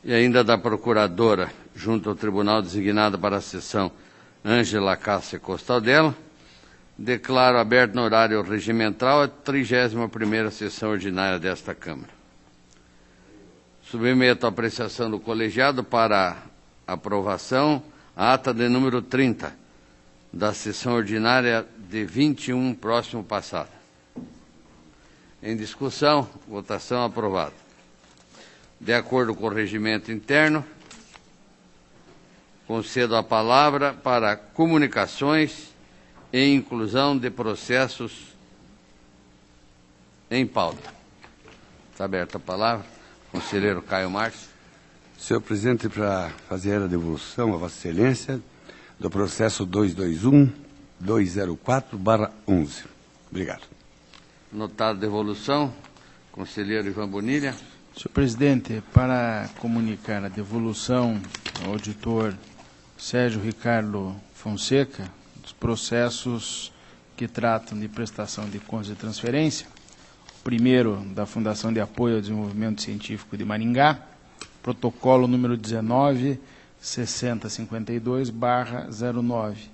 e ainda da procuradora, junto ao tribunal designada para a sessão, Ângela Cássia Costaldella, declaro aberto no horário regimental a 31ª sessão ordinária desta Câmara. Submeto à apreciação do colegiado para aprovação a ata de número 30 da sessão ordinária de 21 próximo passado. Em discussão, votação aprovada. De acordo com o regimento interno, concedo a palavra para comunicações e inclusão de processos em pauta. Está aberta a palavra. Conselheiro Caio Márcio. Senhor presidente, para fazer a devolução a Vossa Excelência do processo 221-204/11. Obrigado. Notada a devolução. Conselheiro Ivan Bonilha. Senhor presidente, para comunicar a devolução ao auditor Sérgio Ricardo Fonseca dos processos que tratam de prestação de contas de transferência. O primeiro, da Fundação de Apoio ao Desenvolvimento Científico de Maringá, protocolo número 19-6052/09,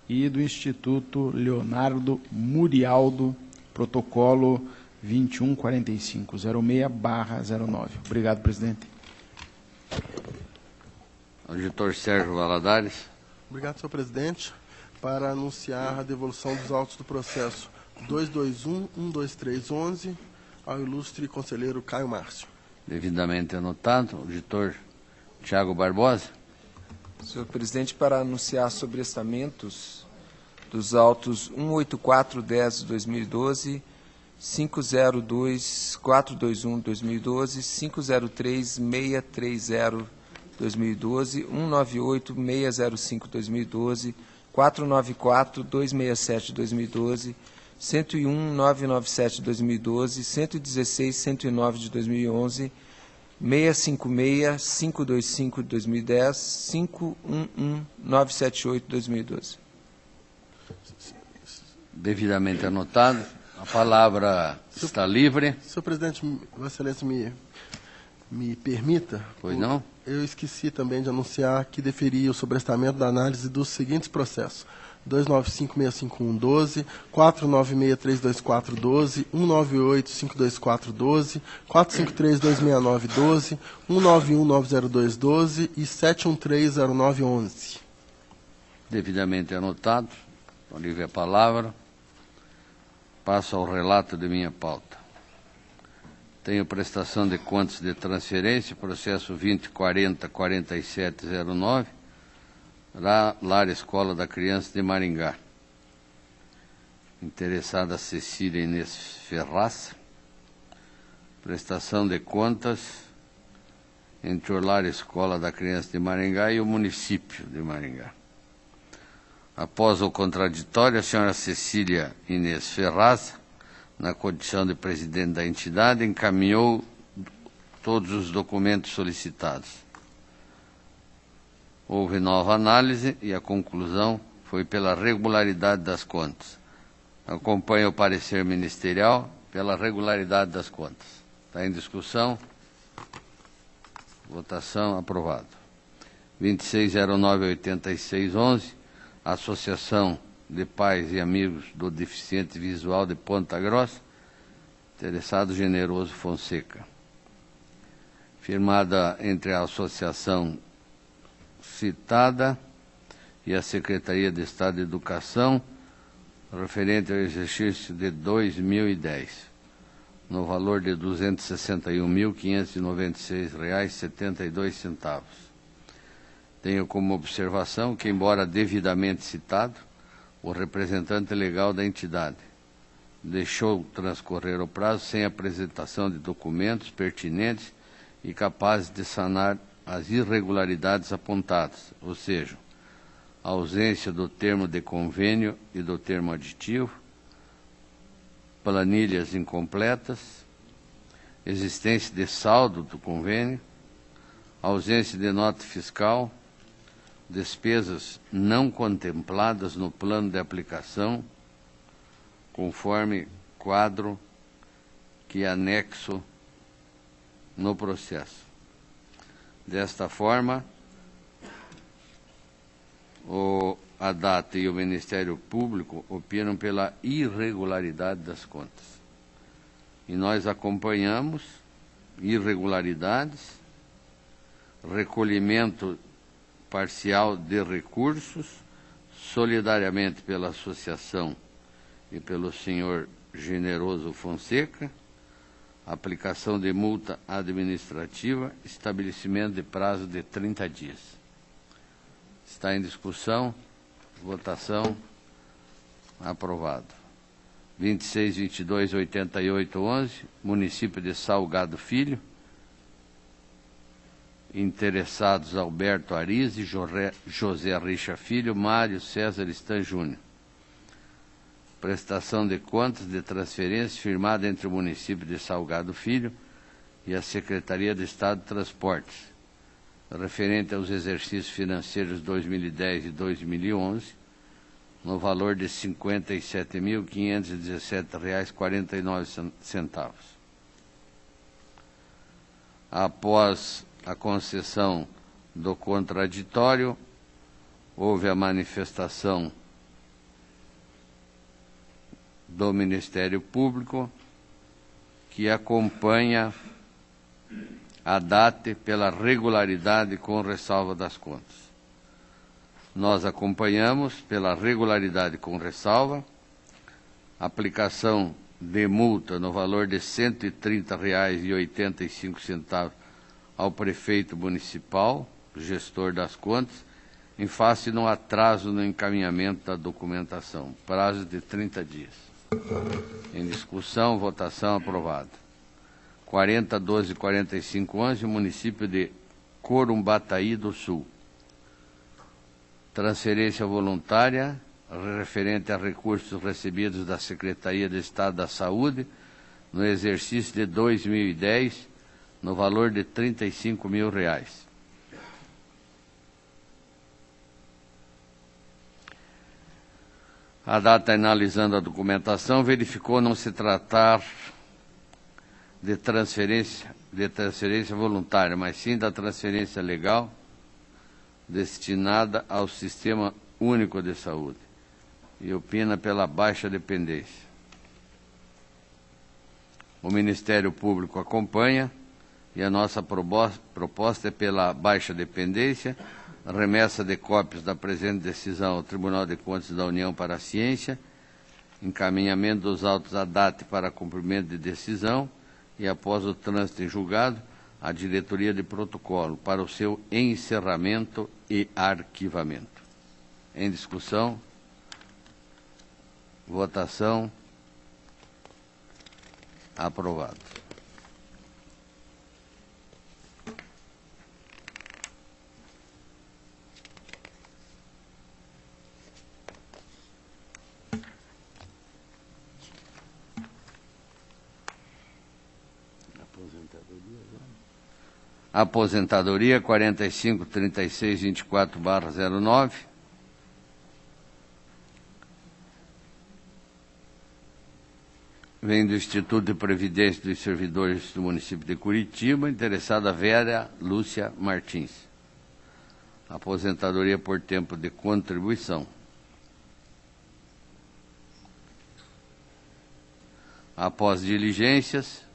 e do Instituto Leonardo Murialdo, protocolo 214506/09. Obrigado, presidente. Auditor Sérgio Valadares. Obrigado, senhor presidente. Para anunciar a devolução dos autos do processo 221-12311 ao ilustre conselheiro Caio Márcio. Devidamente anotado. Auditor Tiago Barbosa. Senhor presidente, para anunciar sobrestamentos dos autos 18410/2012, 502421/2012, 503630/2012, 198605/2012, 494-267-2012, 101-997-2012, 116-109-2011, 656-525-2010, 511-978-2012. Devidamente anotado. A palavra está livre. Senhor presidente, Vossa Excelência me permita. Pois não? Eu esqueci também de anunciar que deferia o sobrestamento da análise dos seguintes processos: 295655112, 496324212, 198524212, 453269212, 191902212 e 7130911. Devidamente anotado. Com livre a palavra. Passo ao relato de minha pauta. Tenho prestação de contas de transferência, processo 2040-4709, Lar Escola da Criança de Maringá. Interessada Cecília Inês Ferraz. Prestação de contas entre o Lar Escola da Criança de Maringá e o município de Maringá. Após o contraditório, a senhora Cecília Inês Ferraz, na condição de presidente da entidade, encaminhou todos os documentos solicitados. Houve nova análise e a conclusão foi pela regularidade das contas. Acompanho o parecer ministerial pela regularidade das contas. Está em discussão. Votação aprovado. 26098611, Associação de Pais e Amigos do Deficiente Visual de Ponta Grossa, interessado Generoso Fonseca. Firmada entre a associação citada e a Secretaria de Estado de Educação, referente ao exercício de 2010, no valor de R$ 261.596,72. Tenho como observação que, embora devidamente citado, o representante legal da entidade deixou transcorrer o prazo sem apresentação de documentos pertinentes e capazes de sanar as irregularidades apontadas, ou seja, a ausência do termo de convênio e do termo aditivo, planilhas incompletas, existência de saldo do convênio, ausência de nota fiscal, despesas não contempladas no plano de aplicação, conforme quadro que anexo no processo. Desta forma, a DATA e o Ministério Público opinam pela irregularidade das contas. E nós acompanhamos irregularidades, recolhimento parcial de recursos, solidariamente pela associação e pelo senhor Generoso Fonseca, aplicação de multa administrativa, estabelecimento de prazo de 30 dias. Está em discussão, votação, aprovado. 26, 22, 88, 11, município de Salgado Filho, interessados Alberto Arize, José Richa Filho, Mário César Stan Júnior. Prestação de contas de transferência firmada entre o município de Salgado Filho e a Secretaria de Estado de Transportes, referente aos exercícios financeiros 2010 e 2011, no valor de R$ 57.517,49. Após a concessão do contraditório, houve a manifestação do Ministério Público, que acompanha a DATA pela regularidade com ressalva das contas. Nós acompanhamos pela regularidade com ressalva, aplicação de multa no valor de R$ 130,85 ao prefeito municipal, gestor das contas, em face de um atraso no encaminhamento da documentação, prazo de 30 dias. Em discussão, votação aprovada. 40, 12, 45, 11, município de Corumbataí do Sul. Transferência voluntária referente a recursos recebidos da Secretaria de Estado da Saúde no exercício de 2010, no valor de R$ 35 mil. A DATA, analisando a documentação, verificou não se tratar de transferência voluntária, mas sim da transferência legal destinada ao Sistema Único de Saúde, e opina pela baixa dependência. O Ministério Público acompanha, e a nossa proposta é pela baixa dependência, remessa de cópias da presente decisão ao Tribunal de Contas da União para a Ciência, encaminhamento dos autos à DATA para cumprimento de decisão e, após o trânsito em julgado, a diretoria de protocolo para o seu encerramento e arquivamento. Em discussão, votação, aprovado. Aposentadoria 453624/09. Vem do Instituto de Previdência dos Servidores do município de Curitiba, interessada Vera Lúcia Martins. Aposentadoria por tempo de contribuição. Após diligências,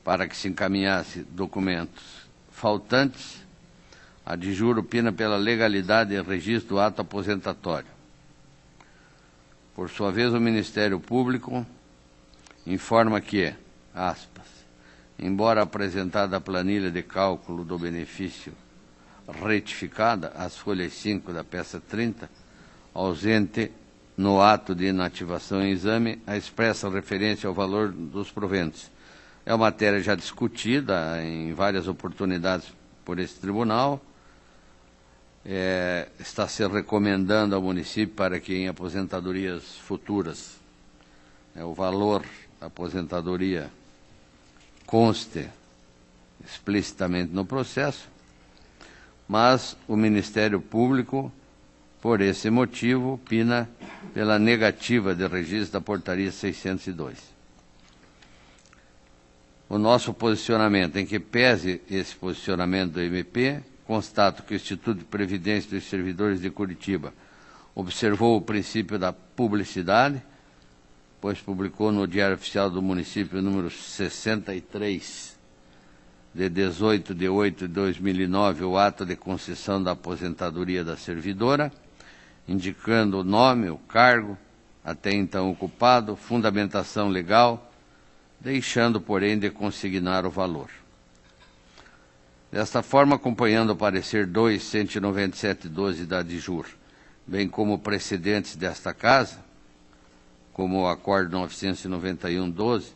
para que se encaminhasse documentos faltantes, a DIJUR opina pela legalidade e registro do ato aposentatório. Por sua vez, o Ministério Público informa que, aspas, embora apresentada a planilha de cálculo do benefício retificada, as folhas 5 da peça 30, ausente no ato de inativação em exame, a expressa referência ao valor dos proventos. É uma matéria já discutida em várias oportunidades por esse tribunal. Está se recomendando ao município para que em aposentadorias futuras o valor da aposentadoria conste explicitamente no processo, mas o Ministério Público, por esse motivo, opina pela negativa de registro da portaria 602. o nosso posicionamento, em que pese esse posicionamento do MP, constato que o Instituto de Previdência dos Servidores de Curitiba observou o princípio da publicidade, pois publicou no Diário Oficial do Município número 63, de 18 de 8 de 2009, o ato de concessão da aposentadoria da servidora, indicando o nome, o cargo, até então ocupado, fundamentação legal, deixando, porém, de consignar o valor. Desta forma, acompanhando o parecer 2.197/12 da DIJUR, bem como precedentes desta Casa, como o Acordo 991/12,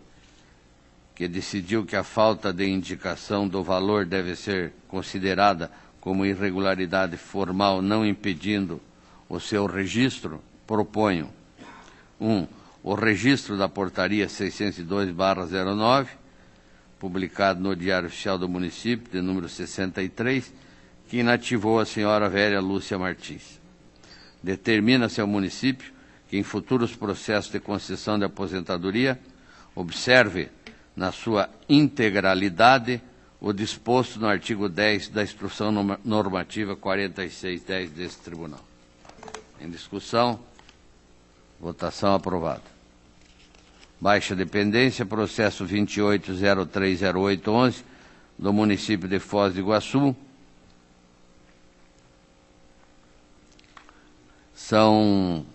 que decidiu que a falta de indicação do valor deve ser considerada como irregularidade formal, não impedindo o seu registro, proponho: 1. O registro da Portaria 602/09, publicado no Diário Oficial do Município, de número 63, que inativou a senhora Véria Lúcia Martins. Determina-se ao município que, em futuros processos de concessão de aposentadoria, observe, na sua integralidade, o disposto no artigo 10 da Instrução Normativa 4610 desse Tribunal. Em discussão, votação aprovada. Baixa dependência, processo 28.030811, do município de Foz do Iguaçu. São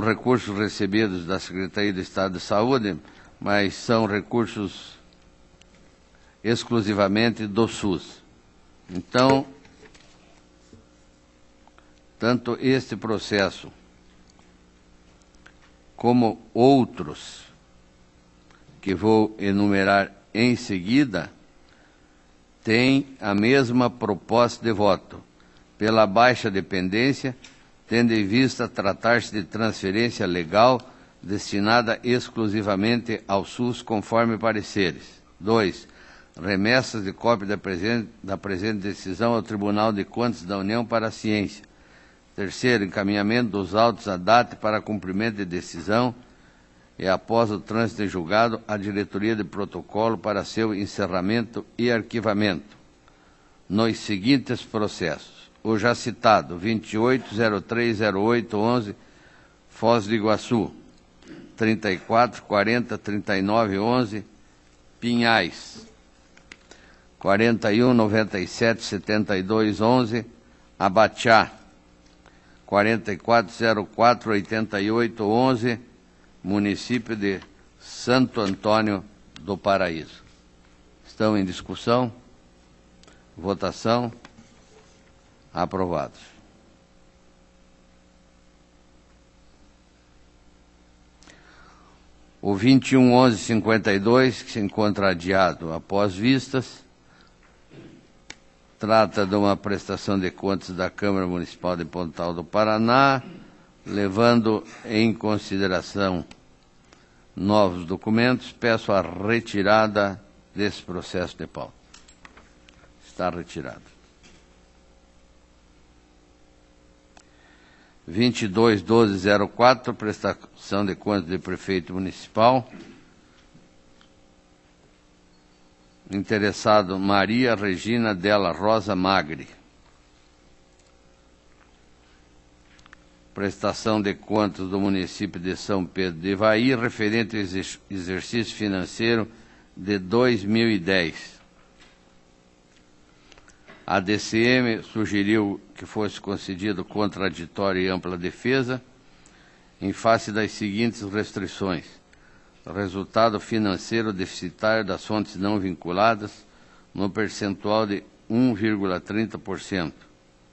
recursos recebidos da Secretaria de Estado de Saúde, mas são recursos exclusivamente do SUS. Então, tanto este processo como outros que vou enumerar em seguida têm a mesma proposta de voto, pela baixa dependência, tendo em vista tratar-se de transferência legal destinada exclusivamente ao SUS, conforme pareceres. 2. Remessas de cópia da presente decisão ao Tribunal de Contas da União para a Ciência. 3. Encaminhamento dos autos à data para cumprimento de decisão e, após o trânsito em julgado, à diretoria de protocolo para seu encerramento e arquivamento. Nos seguintes processos: o já citado 28.030811, Foz do Iguaçu, 34.40.3911, Pinhais, 41.97.7211, Abateá, 44048811, município de Santo Antônio do Paraíso. Estão em discussão? Votação? Aprovados. O 21.11.52, que se encontra adiado após vistas, trata de uma prestação de contas da Câmara Municipal de Pontal do Paraná, levando em consideração novos documentos. Peço a retirada desse processo de pauta. Está retirado. 22.12.04, prestação de contas de prefeito municipal. Interessado Maria Regina Della Rosa Magri. Prestação de contas do município de São Pedro de Ivaí, referente ao exercício financeiro de 2010. A DCM sugeriu que fosse concedido contraditório e ampla defesa, em face das seguintes restrições: resultado financeiro deficitário das fontes não vinculadas no percentual de 1,30%.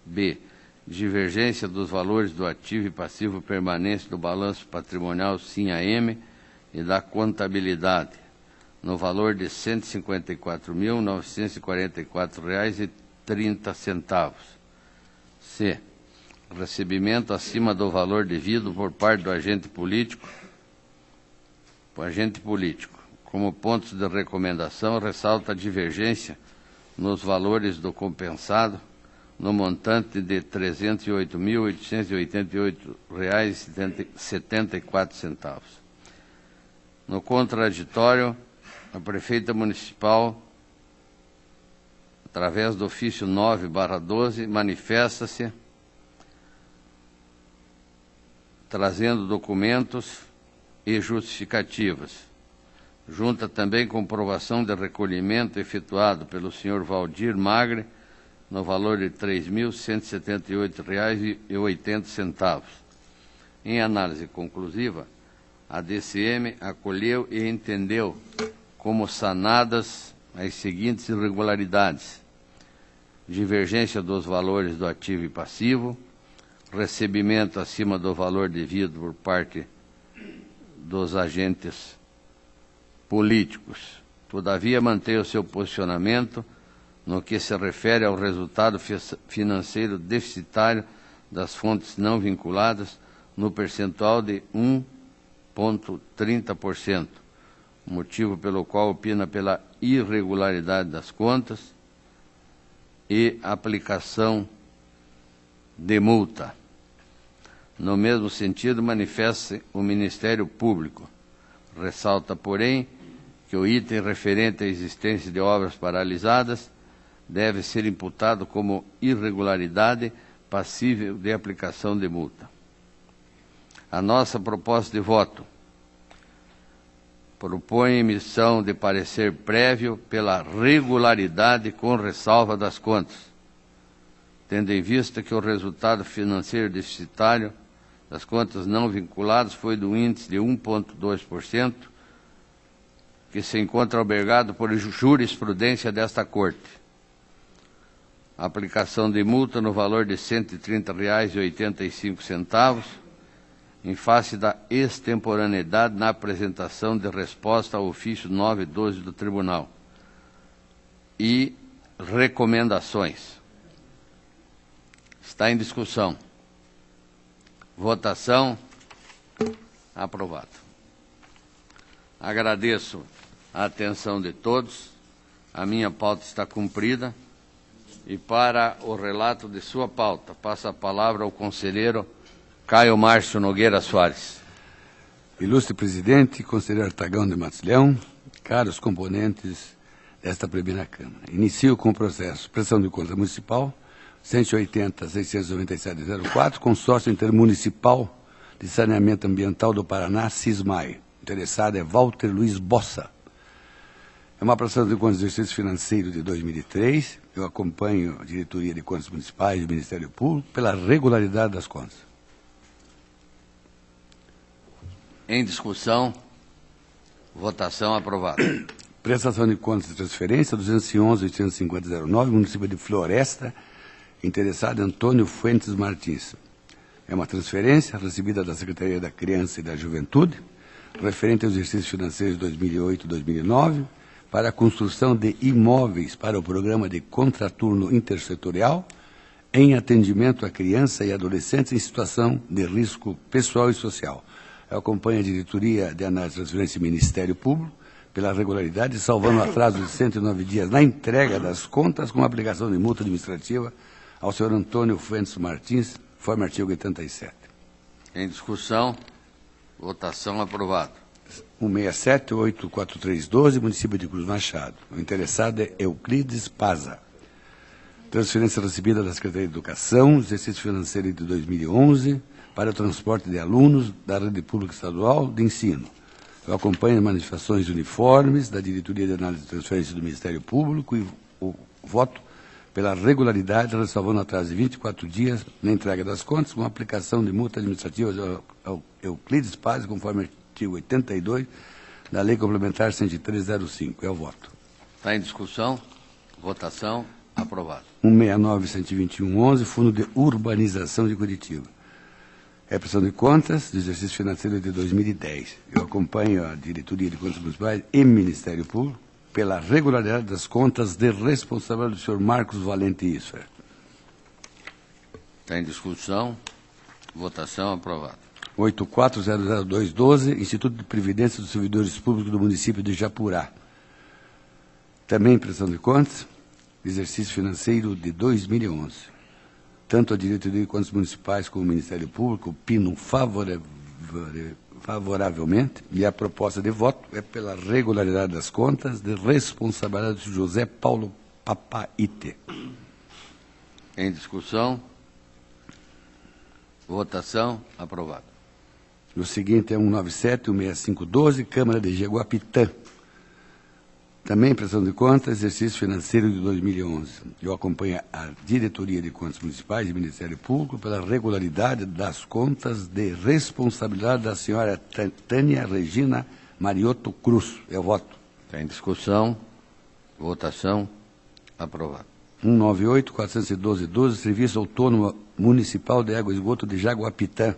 B. Divergência dos valores do ativo e passivo permanente do balanço patrimonial SIM-AM e da contabilidade, no valor de R$ 154.944,30. C. Recebimento acima do valor devido por parte do agente político. Como pontos de recomendação, ressalta a divergência nos valores do compensado, no montante de R$ 308.888,74. No contraditório, a prefeita municipal, através do ofício 9/12, manifesta-se trazendo documentos e justificativas. Junta também comprovação de recolhimento efetuado pelo senhor Valdir Magre, no valor de R$ 3.178,80. Em análise conclusiva, a DCM acolheu e entendeu como sanadas as seguintes irregularidades: divergência dos valores do ativo e passivo, recebimento acima do valor devido por parte dos agentes políticos. Todavia, mantém o seu posicionamento no que se refere ao resultado financeiro deficitário das fontes não vinculadas no percentual de 1,30%, motivo pelo qual opina pela irregularidade das contas e aplicação de multa. No mesmo sentido, manifesta-se o Ministério Público. Ressalta, porém, que o item referente à existência de obras paralisadas deve ser imputado como irregularidade passível de aplicação de multa. A nossa proposta de voto propõe emissão de parecer prévio pela regularidade com ressalva das contas, tendo em vista que o resultado financeiro deficitário das contas não vinculadas foi do índice de 1,2%, que se encontra albergado por jurisprudência desta Corte. A aplicação de multa no valor de R$ 130,85, em face da extemporaneidade na apresentação de resposta ao ofício 9/12 do Tribunal. E recomendações. Está em discussão. Votação. Aprovado. Agradeço a atenção de todos. A minha pauta está cumprida. E para o relato de sua pauta, passo a palavra ao conselheiro Caio Márcio Nogueira Soares. Ilustre presidente, conselheiro Artagão de Matos Leão, caros componentes desta primeira Câmara. Inicio com o processo Prestação de Contas Municipal 180.697.04, Consórcio Intermunicipal de Saneamento Ambiental do Paraná, SISMAI. Interessado é Walter Luiz Bossa. É uma prestação de contas do exercício financeiro de 2003. Eu acompanho a Diretoria de Contas Municipais do Ministério Público pela regularidade das contas. Em discussão, votação aprovada. Prestação de contas de transferência 211.850.09, município de Floresta, interessado Antônio Fuentes Martins. É uma transferência recebida da Secretaria da Criança e da Juventude, referente ao exercício financeiro de 2008 e 2009, para a construção de imóveis para o programa de contraturno intersetorial em atendimento a crianças e adolescentes em situação de risco pessoal e social. Eu acompanho a Diretoria de Análise de Transferência e Ministério Público pela regularidade, salvando o atraso de 109 dias na entrega das contas com aplicação de multa administrativa ao senhor Antônio Fuentes Martins, conforme artigo 87. Em discussão, votação aprovada. 167.84312, município de Cruz Machado. O interessado é Euclides Paza. Transferência recebida da Secretaria de Educação, exercício financeiro de 2011, para o transporte de alunos da Rede Pública Estadual de Ensino. Eu acompanho as manifestações uniformes da Diretoria de Análise de Transferência do Ministério Público e o voto pela regularidade, ressalvando atraso de 24 dias na entrega das contas, com aplicação de multa administrativa ao Euclides Paz, conforme artigo 82 da Lei Complementar 103/05. É o voto. Está em discussão. Votação aprovada. 169.121.11, Fundo de Urbanização de Curitiba. É prestação de contas do exercício financeiro de 2010. Eu acompanho a Diretoria de Contas Municipais e Ministério Público pela regularidade das contas de responsabilidade do senhor Marcos Valente Isfer. Está em discussão. Votação aprovada. 84.00212, Instituto de Previdência dos Servidores Públicos do município de Japurá. Também prestação de contas, exercício financeiro de 2011. tanto a Diretoria de Contas Municipais como o Ministério Público opinam favoravelmente, e a proposta de voto é pela regularidade das contas de responsabilidade de José Paulo Papaite. Em discussão? Votação? Aprovado. O seguinte é 197, 16512, Câmara de Jaguapitã. Também prestação de contas, exercício financeiro de 2011. Eu acompanho a Diretoria de Contas Municipais e Ministério Público pela regularidade das contas de responsabilidade da senhora Tânia Regina Mariotto Cruz. Eu voto. Está em discussão? Votação? Aprovado. 198, 412, Serviço Autônomo Municipal de Água e Esgoto de Jaguapitã.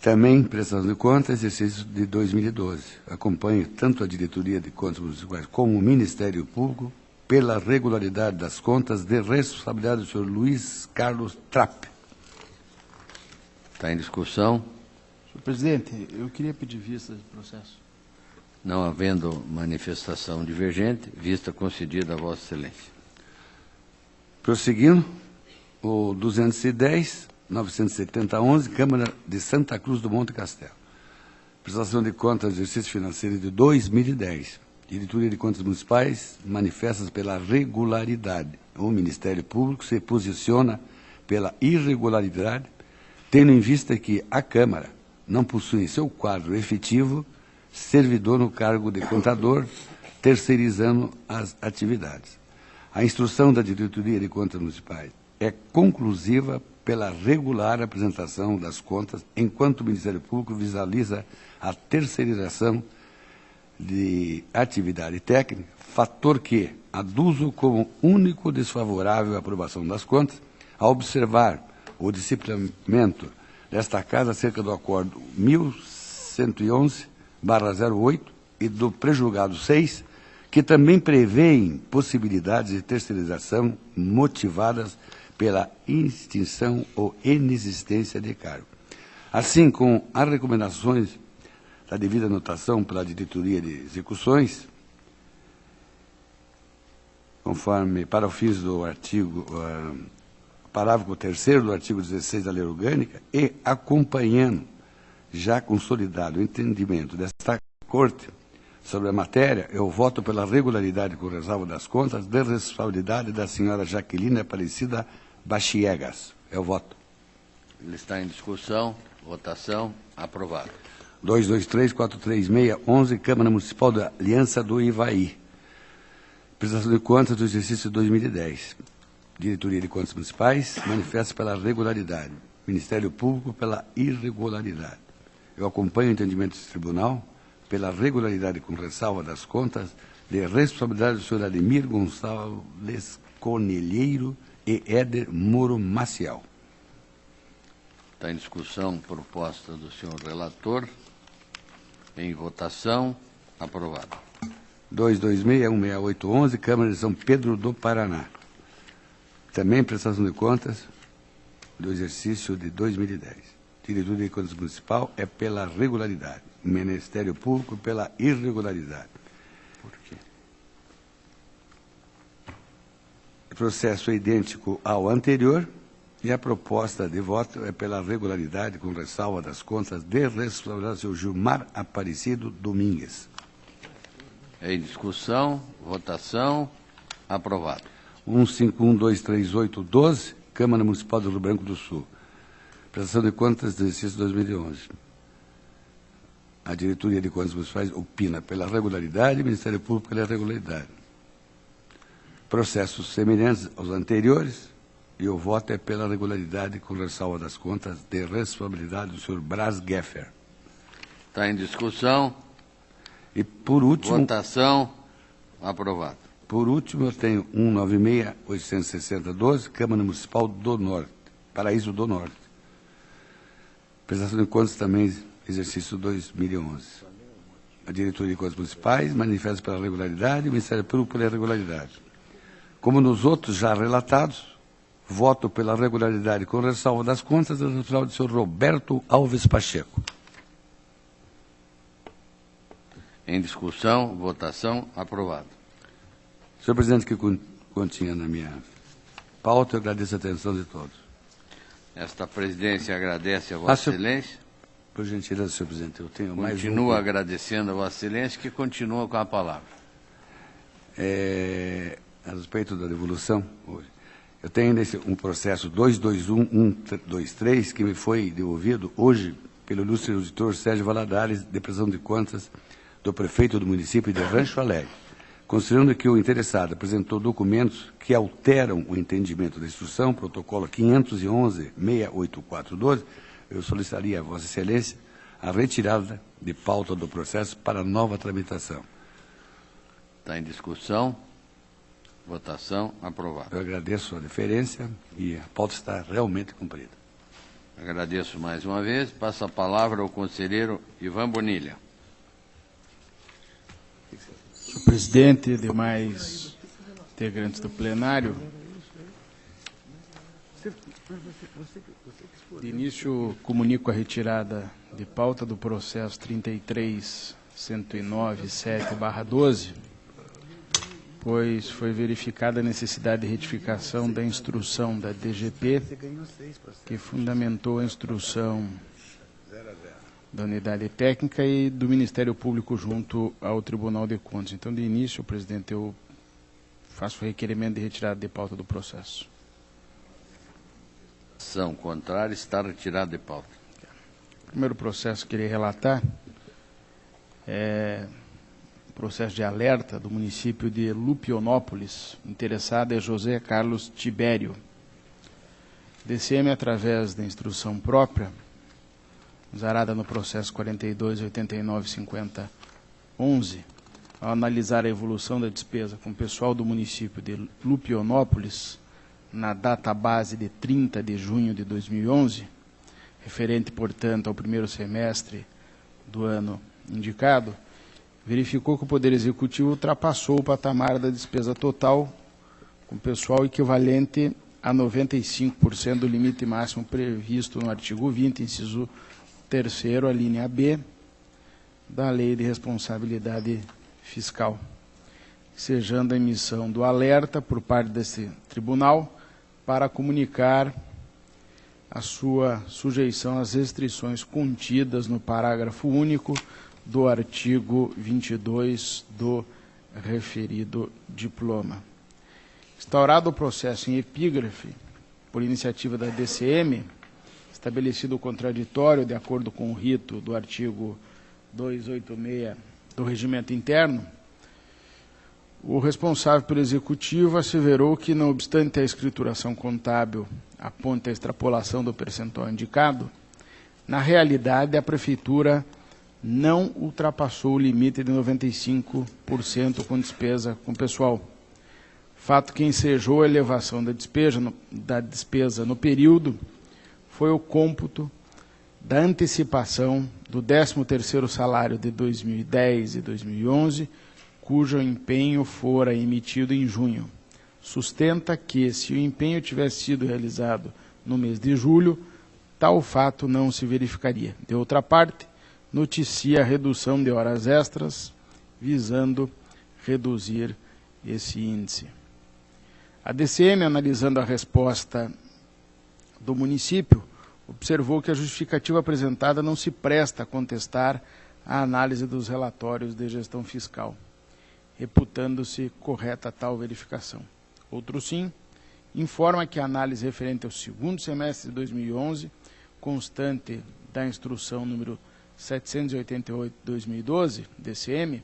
Também prestação de contas, exercício de 2012. Acompanho tanto a Diretoria de Contas Municipais como o Ministério Público pela regularidade das contas de responsabilidade do senhor Luiz Carlos Trapp. Está em discussão? Senhor presidente, eu queria pedir vista de processo. Não havendo manifestação divergente, vista concedida a Vossa Excelência. Prosseguindo, o 210, 970-11, Câmara de Santa Cruz do Monte Castelo. Prestação de contas do exercício financeiro de 2010. Diretoria de Contas Municipais manifesta pela regularidade. O Ministério Público se posiciona pela irregularidade, tendo em vista que a Câmara não possui em seu quadro efetivo servidor no cargo de contador, terceirizando as atividades. A instrução da Diretoria de Contas Municipais é conclusiva pela regular apresentação das contas, enquanto o Ministério Público visualiza a terceirização de atividade técnica, fator que aduzo como único desfavorável à aprovação das contas, ao observar o disciplinamento desta Casa acerca do Acordo 1111/08 e do Prejulgado 6, que também prevêem possibilidades de terceirização motivadas pela extinção ou inexistência de cargo. Assim, com as recomendações da devida anotação pela Diretoria de Execuções, conforme para o fins do artigo, parágrafo 3º do artigo 16 da Lei Orgânica, e acompanhando já consolidado o entendimento desta Corte sobre a matéria, eu voto pela regularidade com ressalva das contas de responsabilidade da senhora Jaqueline Aparecida Bachiegas. Eu voto. Ele está em discussão. Votação. Aprovado. 223-436-11, Câmara Municipal da Aliança do Ivaí. Prestação de contas do exercício de 2010. Diretoria de Contas Municipais manifesta pela regularidade. Ministério Público pela irregularidade. Eu acompanho o entendimento desse tribunal pela regularidade com ressalva das contas de responsabilidade do senhor Ademir Gonçalves Conelheiro e Éder Moro Maciel. Está em discussão proposta do senhor relator. Em votação. Aprovado. 226-16811, Câmara de São Pedro do Paraná. Também prestação de contas do exercício de 2010. Diretoria de Contas Municipal é pela regularidade. Ministério Público pela irregularidade. Por quê? O processo é idêntico ao anterior e a proposta de voto é pela regularidade com ressalva das contas de responsabilidade do senhor Gilmar Aparecido Domingues. Em discussão. Votação. Aprovado. 151-238-12, Câmara Municipal do Rio Branco do Sul. Prestação de contas do exercício 2011. A Diretoria de Contas Municipais opina pela regularidade e o Ministério Público pela irregularidade. Processos semelhantes aos anteriores, e o voto é pela regularidade com ressalva das contas de responsabilidade do senhor Brás Geffer. Está em discussão. E, por último... Votação. Aprovado. Por último, eu tenho 196-860-12, Câmara Municipal do Norte, Paraíso do Norte. Prestação de contas também, exercício 2011. A Diretoria de Contas Municipais manifesta pela regularidade e o Ministério Público pela irregularidade. Como nos outros já relatados, voto pela regularidade com ressalva das contas do natural do senhor Roberto Alves Pacheco. Em discussão. Votação. Aprovado. Senhor presidente, que continha na minha pauta. Eu agradeço a atenção de todos. Esta presidência agradece a Vossa Excelência. Por gentileza, senhor presidente, eu tenho mais Continua agradecendo a Vossa Excelência, que continua com a palavra. A respeito da devolução, hoje, eu tenho um processo 221-123 que me foi devolvido hoje pelo ilustre auditor Sérgio Valadares, de prestação de contas do prefeito do município de Rancho Alegre, considerando que o interessado apresentou documentos que alteram o entendimento da instrução, protocolo 511-68412, eu solicitaria a Vossa Excelência a retirada de pauta do processo para nova tramitação. Está em discussão. Votação aprovada. Eu agradeço a deferência e a pauta está realmente cumprida. Agradeço mais uma vez. Passo a palavra ao conselheiro Ivan Bonilha. Senhor presidente e demais integrantes do plenário, de início comunico a retirada de pauta do processo 33.109.7/12, pois foi verificada a necessidade de retificação da instrução da DGP, que fundamentou a instrução da unidade técnica e do Ministério Público junto ao Tribunal de Contas. Então, de início, presidente, eu faço o requerimento de retirada de pauta do processo. Ação contrária, está retirado de pauta. O primeiro processo que eu queria relatar é o processo de alerta do município de Lupionópolis. Interessado é José Carlos Tibério. DCM, através da instrução própria, zarada no processo 42.89.50.11, ao analisar a evolução da despesa com o pessoal do município de Lupionópolis, na data base de 30 de junho de 2011, referente, portanto, ao primeiro semestre do ano indicado, verificou que o Poder Executivo ultrapassou o patamar da despesa total com pessoal equivalente a 95% do limite máximo previsto no artigo 20, inciso 3º, a linha B, da Lei de Responsabilidade Fiscal, sejando a emissão do alerta por parte desse tribunal para comunicar a sua sujeição às restrições contidas no parágrafo único do artigo 22 do referido diploma. Instaurado o processo em epígrafe, por iniciativa da DCM, estabelecido o contraditório de acordo com o rito do artigo 286 do Regimento Interno, o responsável pelo Executivo asseverou que, não obstante a escrituração contábil aponte a extrapolação do percentual indicado, na realidade a Prefeitura não ultrapassou o limite de 95% com despesa com pessoal, fato que ensejou a elevação da despesa no período foi o cômputo da antecipação do 13º salário de 2010 e 2011, cujo empenho fora emitido em junho. Sustenta que, se o empenho tivesse sido realizado no mês de julho, tal fato não se verificaria. De outra parte, noticia a redução de horas extras, visando reduzir esse índice. A DCM, analisando a resposta do município, observou que a justificativa apresentada não se presta a contestar a análise dos relatórios de gestão fiscal, reputando-se correta tal verificação. Outro sim, informa que a análise referente ao segundo semestre de 2011, constante da instrução número 788/2012, DCM,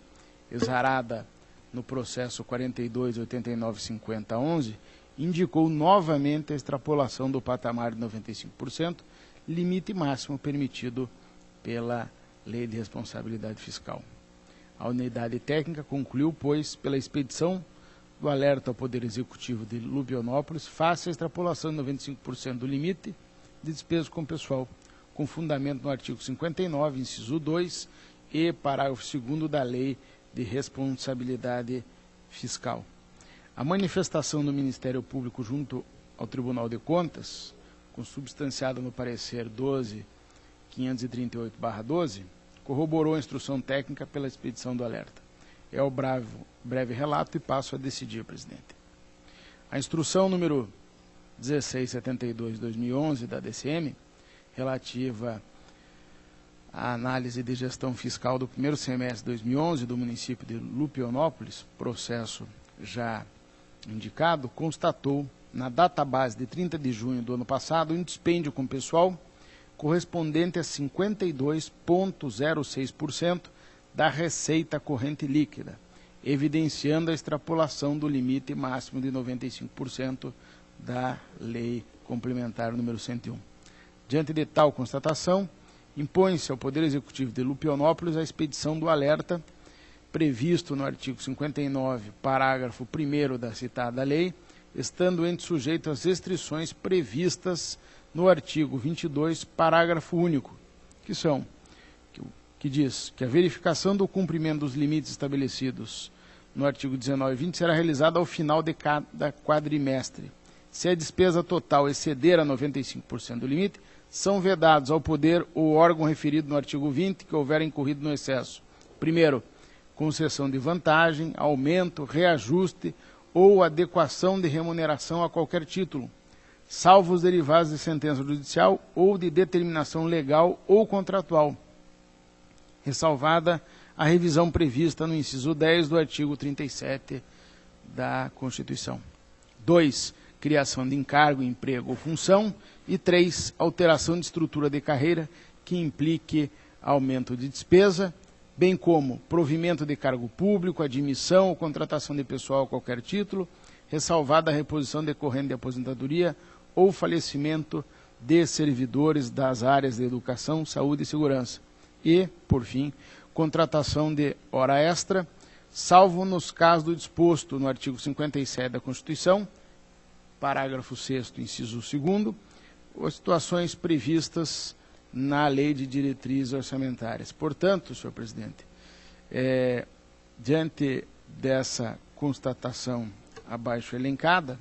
exarada no processo 42.89.50.11, indicou novamente a extrapolação do patamar de 95%, limite máximo permitido pela Lei de Responsabilidade Fiscal. A unidade técnica concluiu, pois, pela expedição do alerta ao Poder Executivo de Lupionópolis, face à extrapolação de 95% do limite de despesa com pessoal, com fundamento no artigo 59, inciso 2 e parágrafo 2º da Lei de Responsabilidade Fiscal. A manifestação do Ministério Público junto ao Tribunal de Contas, consubstanciada no parecer 12.538/12, corroborou a instrução técnica pela expedição do alerta. É o breve relato e passo a decidir, presidente. A instrução número 1672/2011 da DCM, relativa à análise de gestão fiscal do primeiro semestre de 2011 do município de Lupionópolis, processo já indicado, constatou na database de 30 de junho do ano passado um dispêndio com pessoal correspondente a 52,06% da receita corrente líquida, evidenciando a extrapolação do limite máximo de 95% da Lei Complementar número 101. Diante de tal constatação, impõe-se ao Poder Executivo de Lupionópolis a expedição do alerta previsto no artigo 59, parágrafo 1º da citada lei, estando ente sujeito às restrições previstas no artigo 22, parágrafo único, que diz que a verificação do cumprimento dos limites estabelecidos no artigo 19 e 20 será realizada ao final de cada quadrimestre. Se a despesa total exceder a 95% do limite, são vedados ao poder o órgão referido no artigo 20 que houver incorrido no excesso. Primeiro, concessão de vantagem, aumento, reajuste ou adequação de remuneração a qualquer título, salvo os derivados de sentença judicial ou de determinação legal ou contratual, ressalvada a revisão prevista no inciso 10 do artigo 37 da Constituição. 2. Criação de encargo, emprego ou função. E 3. Alteração de estrutura de carreira que implique aumento de despesa, bem como provimento de cargo público, admissão ou contratação de pessoal a qualquer título, ressalvada a reposição decorrente de aposentadoria ou falecimento de servidores das áreas de educação, saúde e segurança. E, por fim, contratação de hora extra, salvo nos casos do disposto no artigo 57 da Constituição, parágrafo 6º, inciso 2º, ou situações previstas na Lei de Diretrizes Orçamentárias. Portanto, senhor presidente, diante dessa constatação abaixo elencada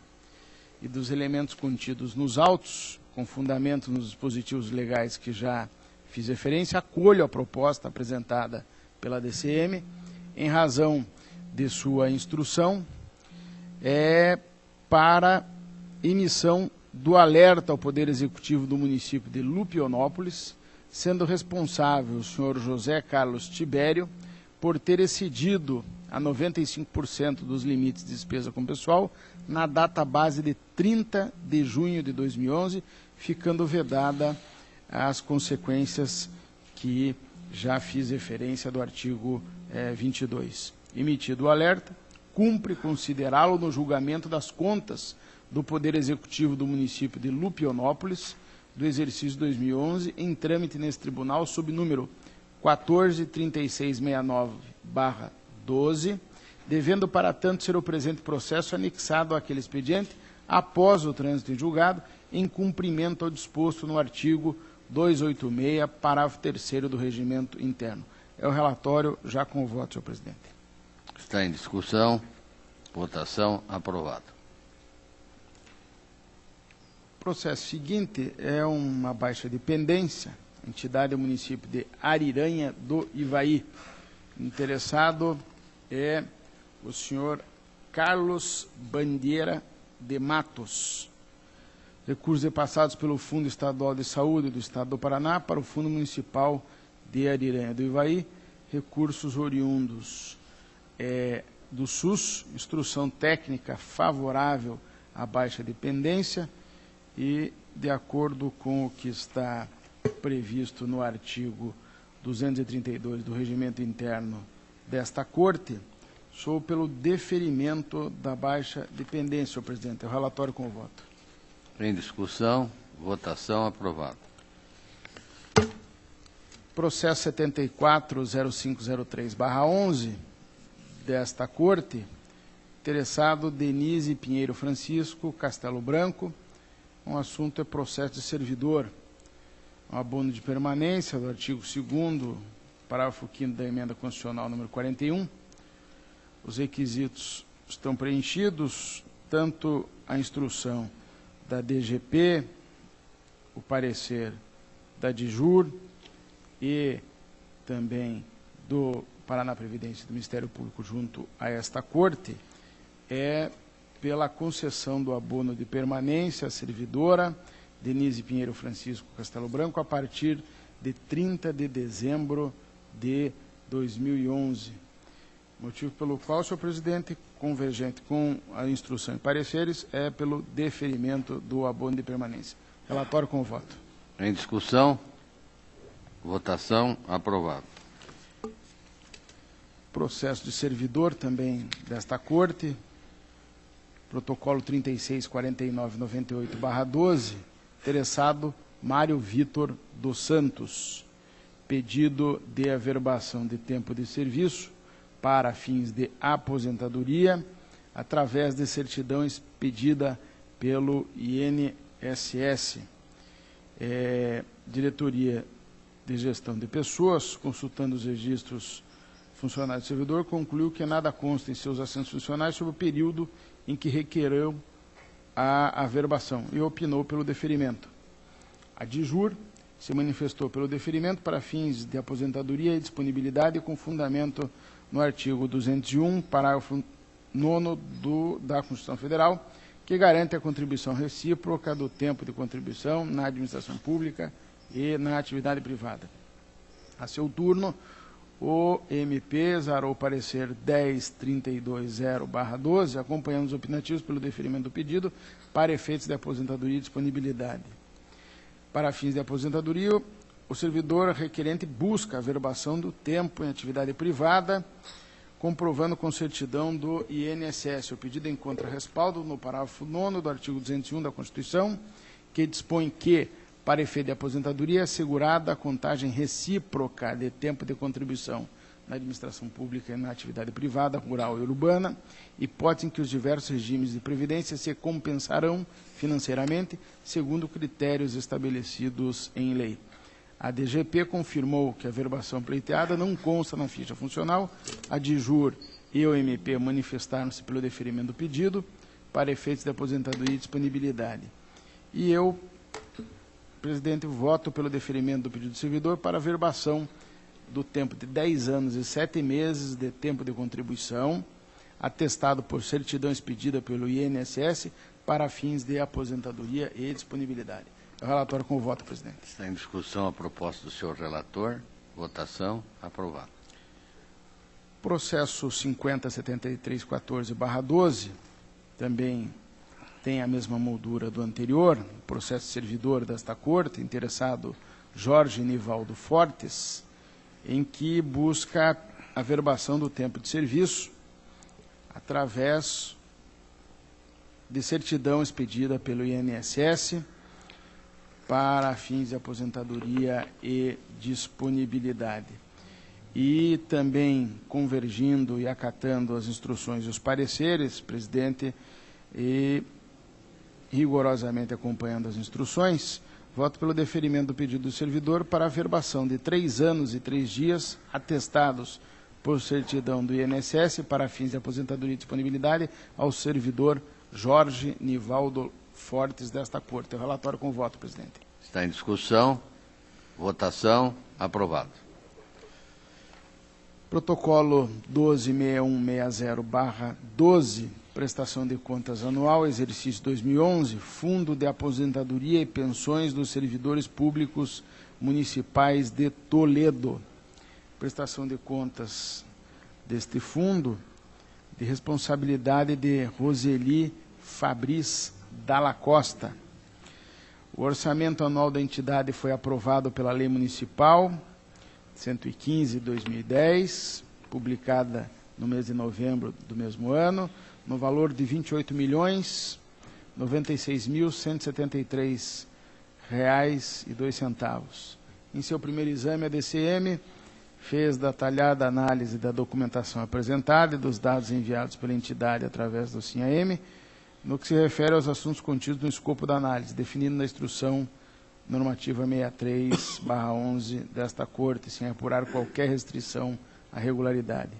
e dos elementos contidos nos autos, com fundamento nos dispositivos legais que já fiz referência, acolho a proposta apresentada pela DCM, em razão de sua instrução, para emissão do alerta ao Poder Executivo do município de Lupionópolis, sendo responsável o senhor José Carlos Tibério por ter excedido a 95% dos limites de despesa com pessoal na data base de 30 de junho de 2011, ficando vedada as consequências que já fiz referência do artigo 22. Emitido o alerta, cumpre considerá-lo no julgamento das contas do Poder Executivo do município de Lupionópolis, do exercício 2011, em trâmite nesse tribunal, sob número 143669/12, devendo, para tanto, ser o presente processo anexado àquele expediente, após o trânsito em julgado, em cumprimento ao disposto no artigo 286, parágrafo 3º do Regimento Interno. É o relatório, já com o voto, senhor presidente. Está em discussão. Votação. Aprovado. O processo seguinte é uma baixa de pendência, entidade do município de Ariranha do Ivaí. Interessado é o senhor Carlos Bandeira de Matos. Recursos repassados pelo Fundo Estadual de Saúde do Estado do Paraná para o Fundo Municipal de Ariranha do Ivaí, recursos oriundos do SUS, instrução técnica favorável à baixa de pendência, e, de acordo com o que está previsto no artigo 232 do Regimento Interno desta Corte, sou pelo deferimento da baixa de pendência, senhor presidente. É o relatório com o voto. Em discussão. Votação. Aprovado. Processo 740503/11 desta Corte, interessado Denise Pinheiro Francisco, Castelo Branco. O assunto é processo de servidor. Um abono de permanência do artigo 2º, parágrafo 5º da emenda constitucional número 41. Os requisitos estão preenchidos, tanto a instrução da DGP, o parecer da DIJUR e também do Paraná Previdência do Ministério Público junto a esta Corte, pela concessão do abono de permanência à servidora Denise Pinheiro Francisco Castelo Branco a partir de 30 de dezembro de 2011. Motivo pelo qual, senhor presidente, convergente com a instrução e pareceres, é pelo deferimento do abono de permanência. Relatório com voto. Em discussão? Votação. Aprovado. Processo de servidor também desta Corte, protocolo 364998/12, interessado Mário Vitor dos Santos, pedido de averbação de tempo de serviço para fins de aposentadoria, através de certidão expedida pelo INSS. Diretoria de Gestão de Pessoas, consultando os registros funcionário e servidor, concluiu que nada consta em seus assentos funcionais sobre o período em que requereu a averbação e opinou pelo deferimento. A DIJUR se manifestou pelo deferimento para fins de aposentadoria e disponibilidade com fundamento no artigo 201, parágrafo 9º da Constituição Federal, que garante a contribuição recíproca do tempo de contribuição na administração pública e na atividade privada. A seu turno, o MP exarou o parecer 10320/12, acompanhando os opinativos pelo deferimento do pedido para efeitos de aposentadoria e disponibilidade. Para fins de aposentadoria, o servidor requerente busca a averbação do tempo em atividade privada, comprovando com certidão do INSS. O pedido encontra respaldo no parágrafo 9º do artigo 201 da Constituição, que dispõe que, para efeito de aposentadoria, é assegurada a contagem recíproca de tempo de contribuição na administração pública e na atividade privada, rural e urbana, hipótese em que os diversos regimes de previdência se compensarão financeiramente segundo critérios estabelecidos em lei. A DGP confirmou que a averbação pleiteada não consta na ficha funcional. A DIJUR e o MP manifestaram-se pelo deferimento do pedido para efeitos de aposentadoria e disponibilidade. E eu, presidente, voto pelo deferimento do pedido do servidor para averbação do tempo de 10 anos e 7 meses de tempo de contribuição, atestado por certidão expedida pelo INSS para fins de aposentadoria e disponibilidade. É o relatório com o voto, presidente. Está em discussão a proposta do senhor relator. Votação. Aprovado. Processo 507314/12, também tem a mesma moldura do anterior, processo servidor desta Corte, interessado Jorge Nivaldo Fortes, em que busca a averbação do tempo de serviço através de certidão expedida pelo INSS para fins de aposentadoria e disponibilidade. E também convergindo e acatando as instruções e os pareceres, presidente, e rigorosamente acompanhando as instruções, voto pelo deferimento do pedido do servidor para averbação de 3 anos e 3 dias, atestados por certidão do INSS para fins de aposentadoria e disponibilidade ao servidor Jorge Nivaldo Fortes desta Corte. O relatório com voto, presidente. Está em discussão. Votação. Aprovado. Protocolo 126160/12, prestação de contas anual, exercício 2011, Fundo de Aposentadoria e Pensões dos Servidores Públicos Municipais de Toledo. Prestação de contas deste fundo, de responsabilidade de Roseli Fabris Dalla Costa. O orçamento anual da entidade foi aprovado pela Lei Municipal 115/2010, publicada no mês de novembro do mesmo ano, no valor de R$ 28.096.173,02. Em seu primeiro exame, a DCM fez detalhada análise da documentação apresentada e dos dados enviados pela entidade através do SINAM, no que se refere aos assuntos contidos no escopo da análise, definido na instrução normativa 63/11 desta Corte, sem apurar qualquer restrição à regularidade.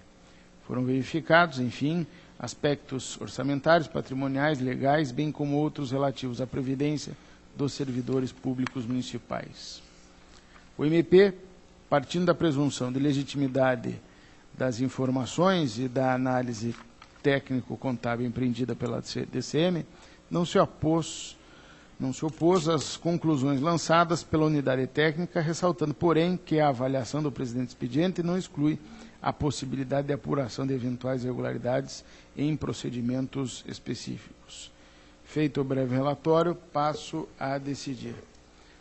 Foram verificados, enfim, aspectos orçamentários, patrimoniais, legais, bem como outros relativos à previdência dos servidores públicos municipais. O MP, partindo da presunção de legitimidade das informações e da análise técnico-contábil empreendida pela DCM, não se opôs às conclusões lançadas pela unidade técnica, ressaltando, porém, que a avaliação do presidente expediente não exclui a possibilidade de apuração de eventuais irregularidades em procedimentos específicos. Feito o breve relatório, passo a decidir.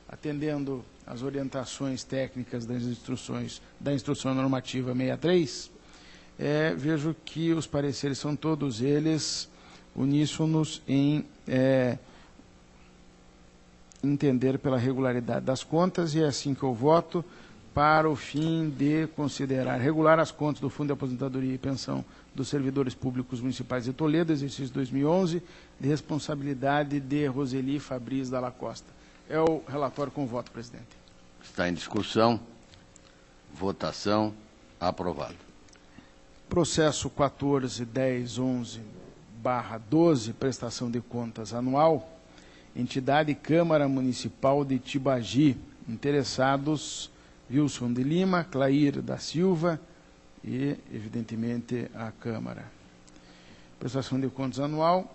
Atendendo às orientações técnicas da Instrução Normativa 63, vejo que os pareceres são todos eles uníssonos em entender pela regularidade das contas, e é assim que eu voto, para o fim de considerar regular as contas do Fundo de Aposentadoria e Pensão dos Servidores Públicos Municipais de Toledo, exercício 2011, de responsabilidade de Roseli Fabris Dalla Costa. É o relatório com voto, presidente. Está em discussão. Votação. Aprovado. Processo 14.10.11/12, prestação de contas anual, entidade Câmara Municipal de Tibagi, interessados Wilson de Lima, Clair da Silva e, evidentemente, a Câmara. Prestação de contas anual,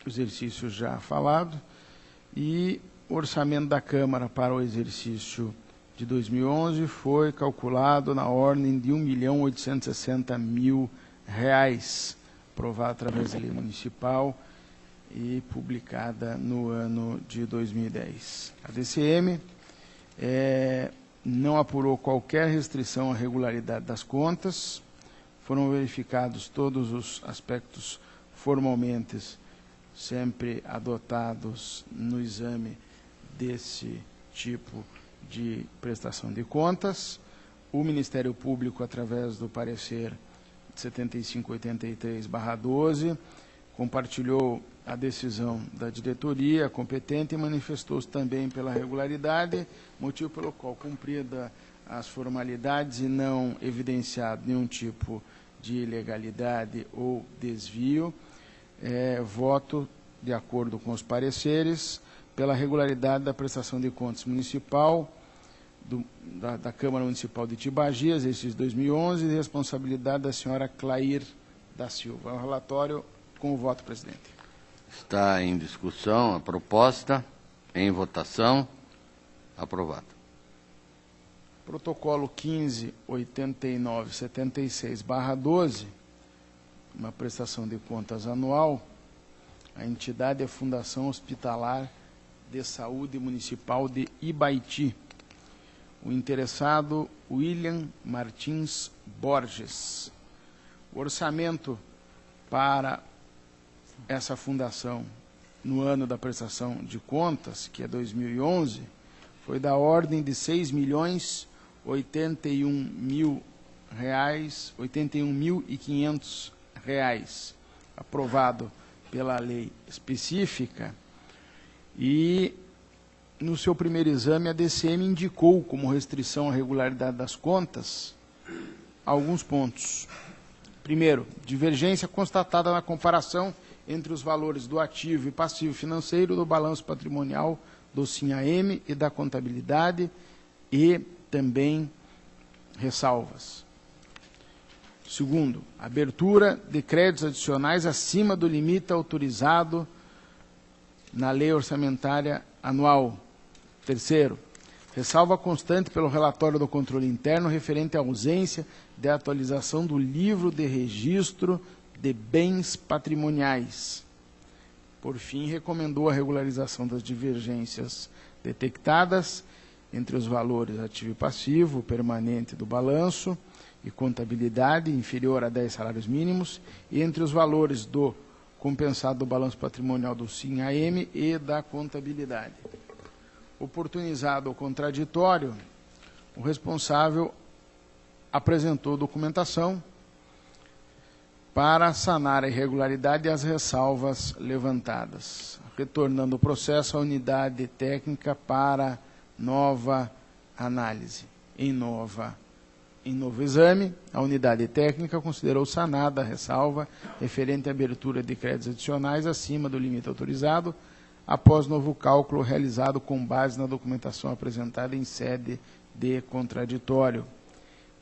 exercício já falado, e o orçamento da Câmara para o exercício de 2011 foi calculado na ordem de R$ 1.860.000, aprovada através da lei municipal e publicada no ano de 2010. A DCM não apurou qualquer restrição à regularidade das contas, foram verificados todos os aspectos formalmente sempre adotados no exame desse tipo de prestação de contas. O Ministério Público, através do parecer 7583/12, compartilhou a decisão da diretoria competente e manifestou-se também pela regularidade, motivo pelo qual, cumprida as formalidades e não evidenciado nenhum tipo de ilegalidade ou desvio, voto, de acordo com os pareceres, pela regularidade da prestação de contas municipal da Câmara Municipal de Tibagi, exercício 2011, de responsabilidade da senhora Clair da Silva. É um relatório com o voto, presidente. Está em discussão a proposta. Em votação. Aprovado. Protocolo 15.89.76/12, uma prestação de contas anual. A entidade é a Fundação Hospitalar de Saúde Municipal de Ibaiti. O interessado, William Martins Borges. O orçamento para essa fundação no ano da prestação de contas, que é 2011, foi da ordem de R$ 6.081.500, aprovado pela lei específica, e no seu primeiro exame a DCM indicou como restrição à regularidade das contas alguns pontos. Primeiro, divergência constatada na comparação entre os valores do ativo e passivo financeiro do balanço patrimonial do SINAM e da contabilidade, e também ressalvas. Segundo, abertura de créditos adicionais acima do limite autorizado na lei orçamentária anual. Terceiro, ressalva constante pelo relatório do controle interno referente à ausência de atualização do livro de registro de bens patrimoniais. Por fim, recomendou a regularização das divergências detectadas entre os valores ativo e passivo permanente do balanço e contabilidade inferior a 10 salários mínimos, e entre os valores do compensado do balanço patrimonial do SINAM e da contabilidade. Oportunizado o contraditório, o responsável apresentou documentação para sanar a irregularidade e as ressalvas levantadas, retornando o processo à unidade técnica para nova análise. Em novo exame, a unidade técnica considerou sanada a ressalva referente à abertura de créditos adicionais acima do limite autorizado, após novo cálculo realizado com base na documentação apresentada em sede de contraditório.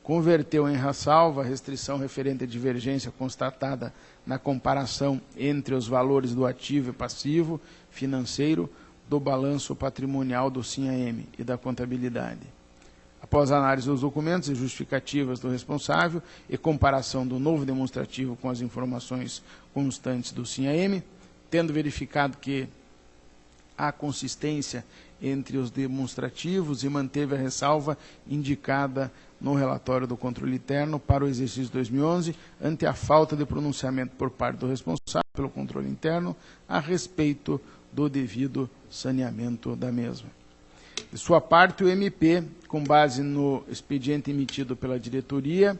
converteu em ressalva a restrição referente à divergência constatada na comparação entre os valores do ativo e passivo financeiro do balanço patrimonial do SINHA-M e da contabilidade. Após a análise dos documentos e justificativas do responsável e comparação do novo demonstrativo com as informações constantes do SINHA-M, tendo verificado que há consistência entre os demonstrativos e manteve a ressalva indicada no relatório do controle interno para o exercício 2011, ante a falta de pronunciamento por parte do responsável pelo controle interno a respeito do devido saneamento da mesma. De sua parte, o MP, com base no expediente emitido pela diretoria,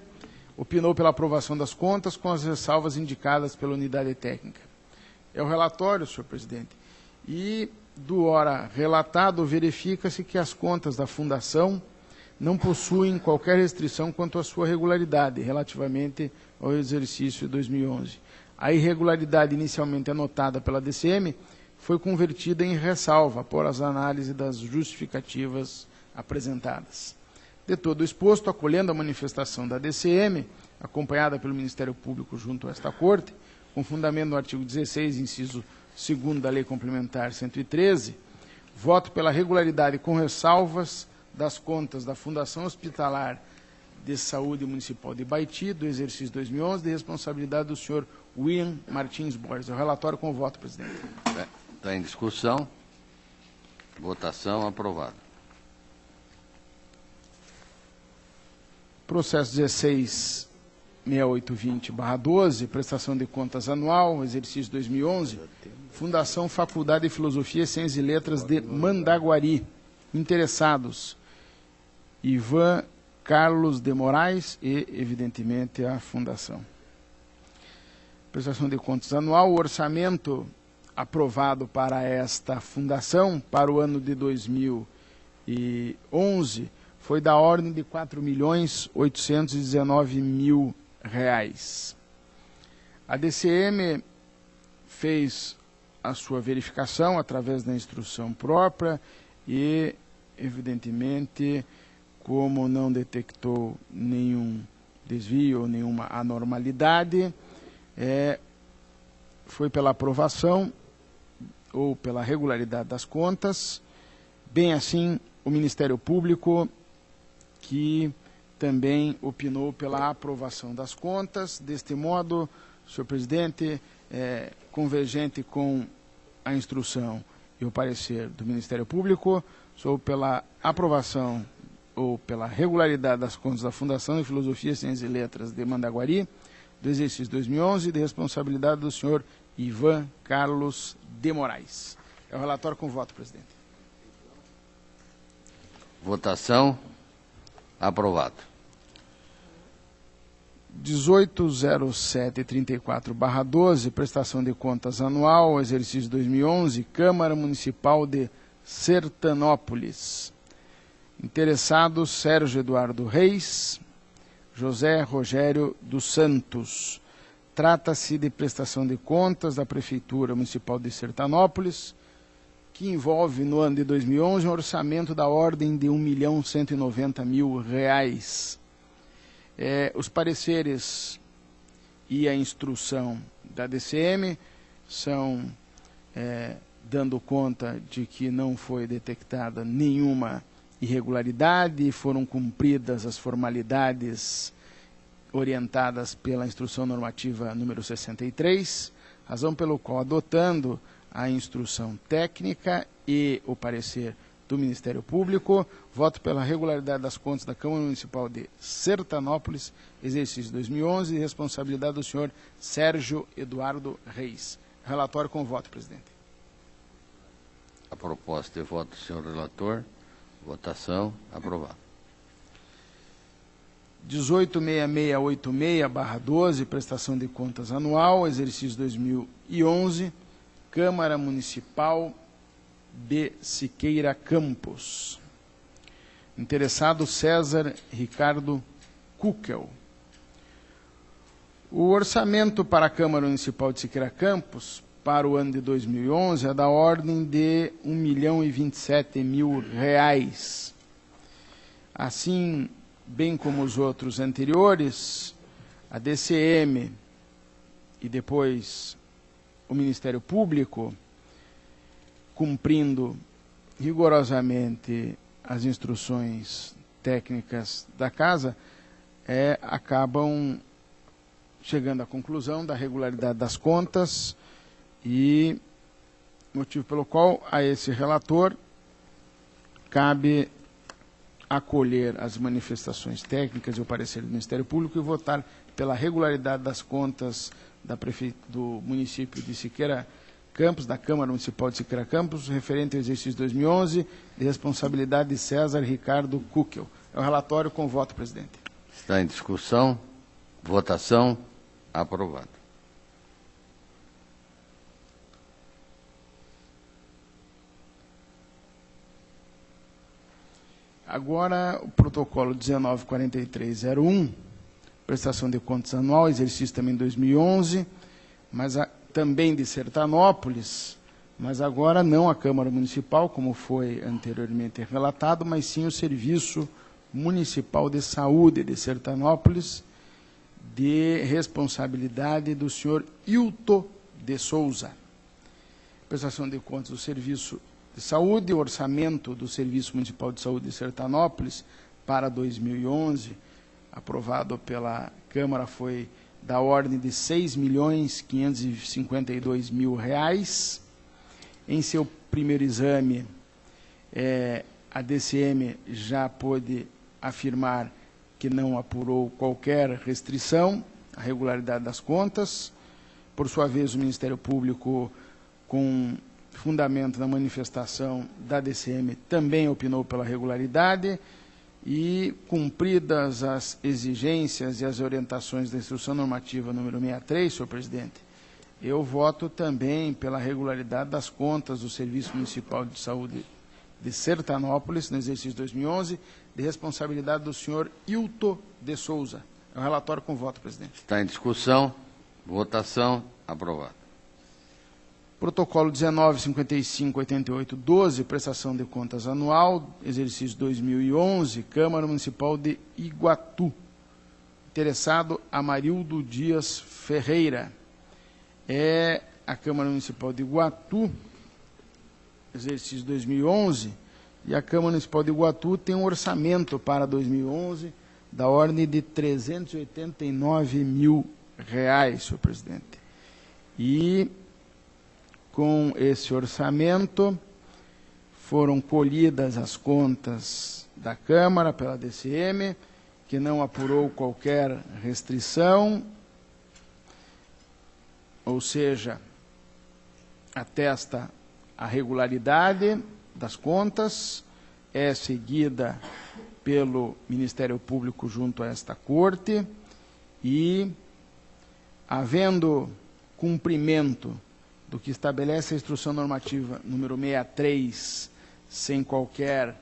opinou pela aprovação das contas com as ressalvas indicadas pela unidade técnica. É o relatório, senhor presidente, e do ora relatado verifica-se que as contas da Fundação não possuem qualquer restrição quanto à sua regularidade relativamente ao exercício de 2011. A irregularidade inicialmente anotada pela DCM foi convertida em ressalva por as análises das justificativas apresentadas. De todo o exposto, acolhendo a manifestação da DCM, acompanhada pelo Ministério Público junto a esta Corte, com fundamento no artigo 16, inciso 2º da Lei Complementar 113, voto pela regularidade com ressalvas das contas da Fundação Hospitalar de Saúde Municipal de Baiti, do exercício 2011, de responsabilidade do senhor William Martins Borges. O relatório com o voto, presidente. Está em discussão. Votação aprovado. Processo 166820/12, prestação de contas anual, exercício 2011, Fundação Faculdade de Filosofia, Ciências e Letras de Mandaguari. Interessados: Ivan Carlos de Moraes e, evidentemente, a Fundação. Prestação de contas anual, o orçamento aprovado para esta fundação para o ano de 2011 foi da ordem de R$ 4.819.000. A DCM fez a sua verificação através da instrução própria e, evidentemente, como não detectou nenhum desvio ou nenhuma anormalidade, foi pela aprovação ou pela regularidade das contas, bem assim o Ministério Público, que também opinou pela aprovação das contas. Deste modo, senhor presidente, convergente com a instrução e o parecer do Ministério Público, sou pela aprovação ou pela regularidade das contas da Fundação de Filosofia, Ciências e Letras de Mandaguari, do exercício 2011, de responsabilidade do senhor Ivan Carlos de Moraes. É o relatório com voto, presidente. Votação aprovado. 180734/12, prestação de contas anual, exercício 2011, Câmara Municipal de Sertanópolis. Interessados: Sérgio Eduardo Reis, José Rogério dos Santos. Trata-se de prestação de contas da Prefeitura Municipal de Sertanópolis, que envolve, no ano de 2011, um orçamento da ordem de R$ 1.190.000. Os pareceres e a instrução da DCM são dando conta de que não foi detectada nenhuma irregularidade e foram cumpridas as formalidades orientadas pela instrução normativa número 63, razão pelo qual, adotando a instrução técnica e o parecer do Ministério Público, voto pela regularidade das contas da Câmara Municipal de Sertanópolis, exercício 2011, de responsabilidade do senhor Sérgio Eduardo Reis. Relatório com voto, presidente. A proposta de voto do senhor relator. Votação aprovada. 186686/12, prestação de contas anual, exercício 2011, Câmara Municipal de Siqueira Campos. Interessado: César Ricardo Kuckel. O orçamento para a Câmara Municipal de Siqueira Campos para o ano de 2011 é da ordem de R$ 1.027.000. Assim, bem como os outros anteriores, a DCM e depois o Ministério Público, cumprindo rigorosamente as instruções técnicas da Casa, acabam chegando à conclusão da regularidade das contas e motivo pelo qual a esse relator cabe acolher as manifestações técnicas e o parecer do Ministério Público e votar pela regularidade das contas do município de Siqueira Campos, da Câmara Municipal de Siqueira Campos, referente ao exercício 2011, de responsabilidade de César Ricardo Kuckel. É o relatório com voto, presidente. Está em discussão. Votação. Aprovado. Agora, o protocolo 194301, prestação de contas anual, exercício também 2011, mas também de Sertanópolis, mas agora não a Câmara Municipal, como foi anteriormente relatado, mas sim o Serviço Municipal de Saúde de Sertanópolis, de responsabilidade do senhor Hilton de Souza. Prestação de contas do Serviço de Saúde, orçamento do Serviço Municipal de Saúde de Sertanópolis para 2011, aprovado pela Câmara, foi da ordem de R$ 6.552.000. Em seu primeiro exame, a DCM já pôde afirmar que não apurou qualquer restrição à regularidade das contas. Por sua vez, o Ministério Público, com fundamento na manifestação da DCM, também opinou pela regularidade e, cumpridas as exigências e as orientações da Instrução Normativa número 63, senhor presidente, eu voto também pela regularidade das contas do Serviço Municipal de Saúde de Sertanópolis, no exercício 2011, de responsabilidade do senhor Hilton de Souza. É um relatório com voto, presidente. Está em discussão. Votação. Aprovado. Protocolo 19.55.88.12, prestação de contas anual, exercício 2011, Câmara Municipal de Iguatu. Interessado, Amarildo Dias Ferreira. É a Câmara Municipal de Iguatu, exercício 2011, e a Câmara Municipal de Iguatu tem um orçamento para 2011 da ordem de R$ 389.000, senhor presidente. E com esse orçamento foram colhidas as contas da Câmara pela DCM, que não apurou qualquer restrição, ou seja, atesta a regularidade das contas, é seguida pelo Ministério Público junto a esta Corte e, havendo cumprimento do que estabelece a Instrução Normativa número 63, sem qualquer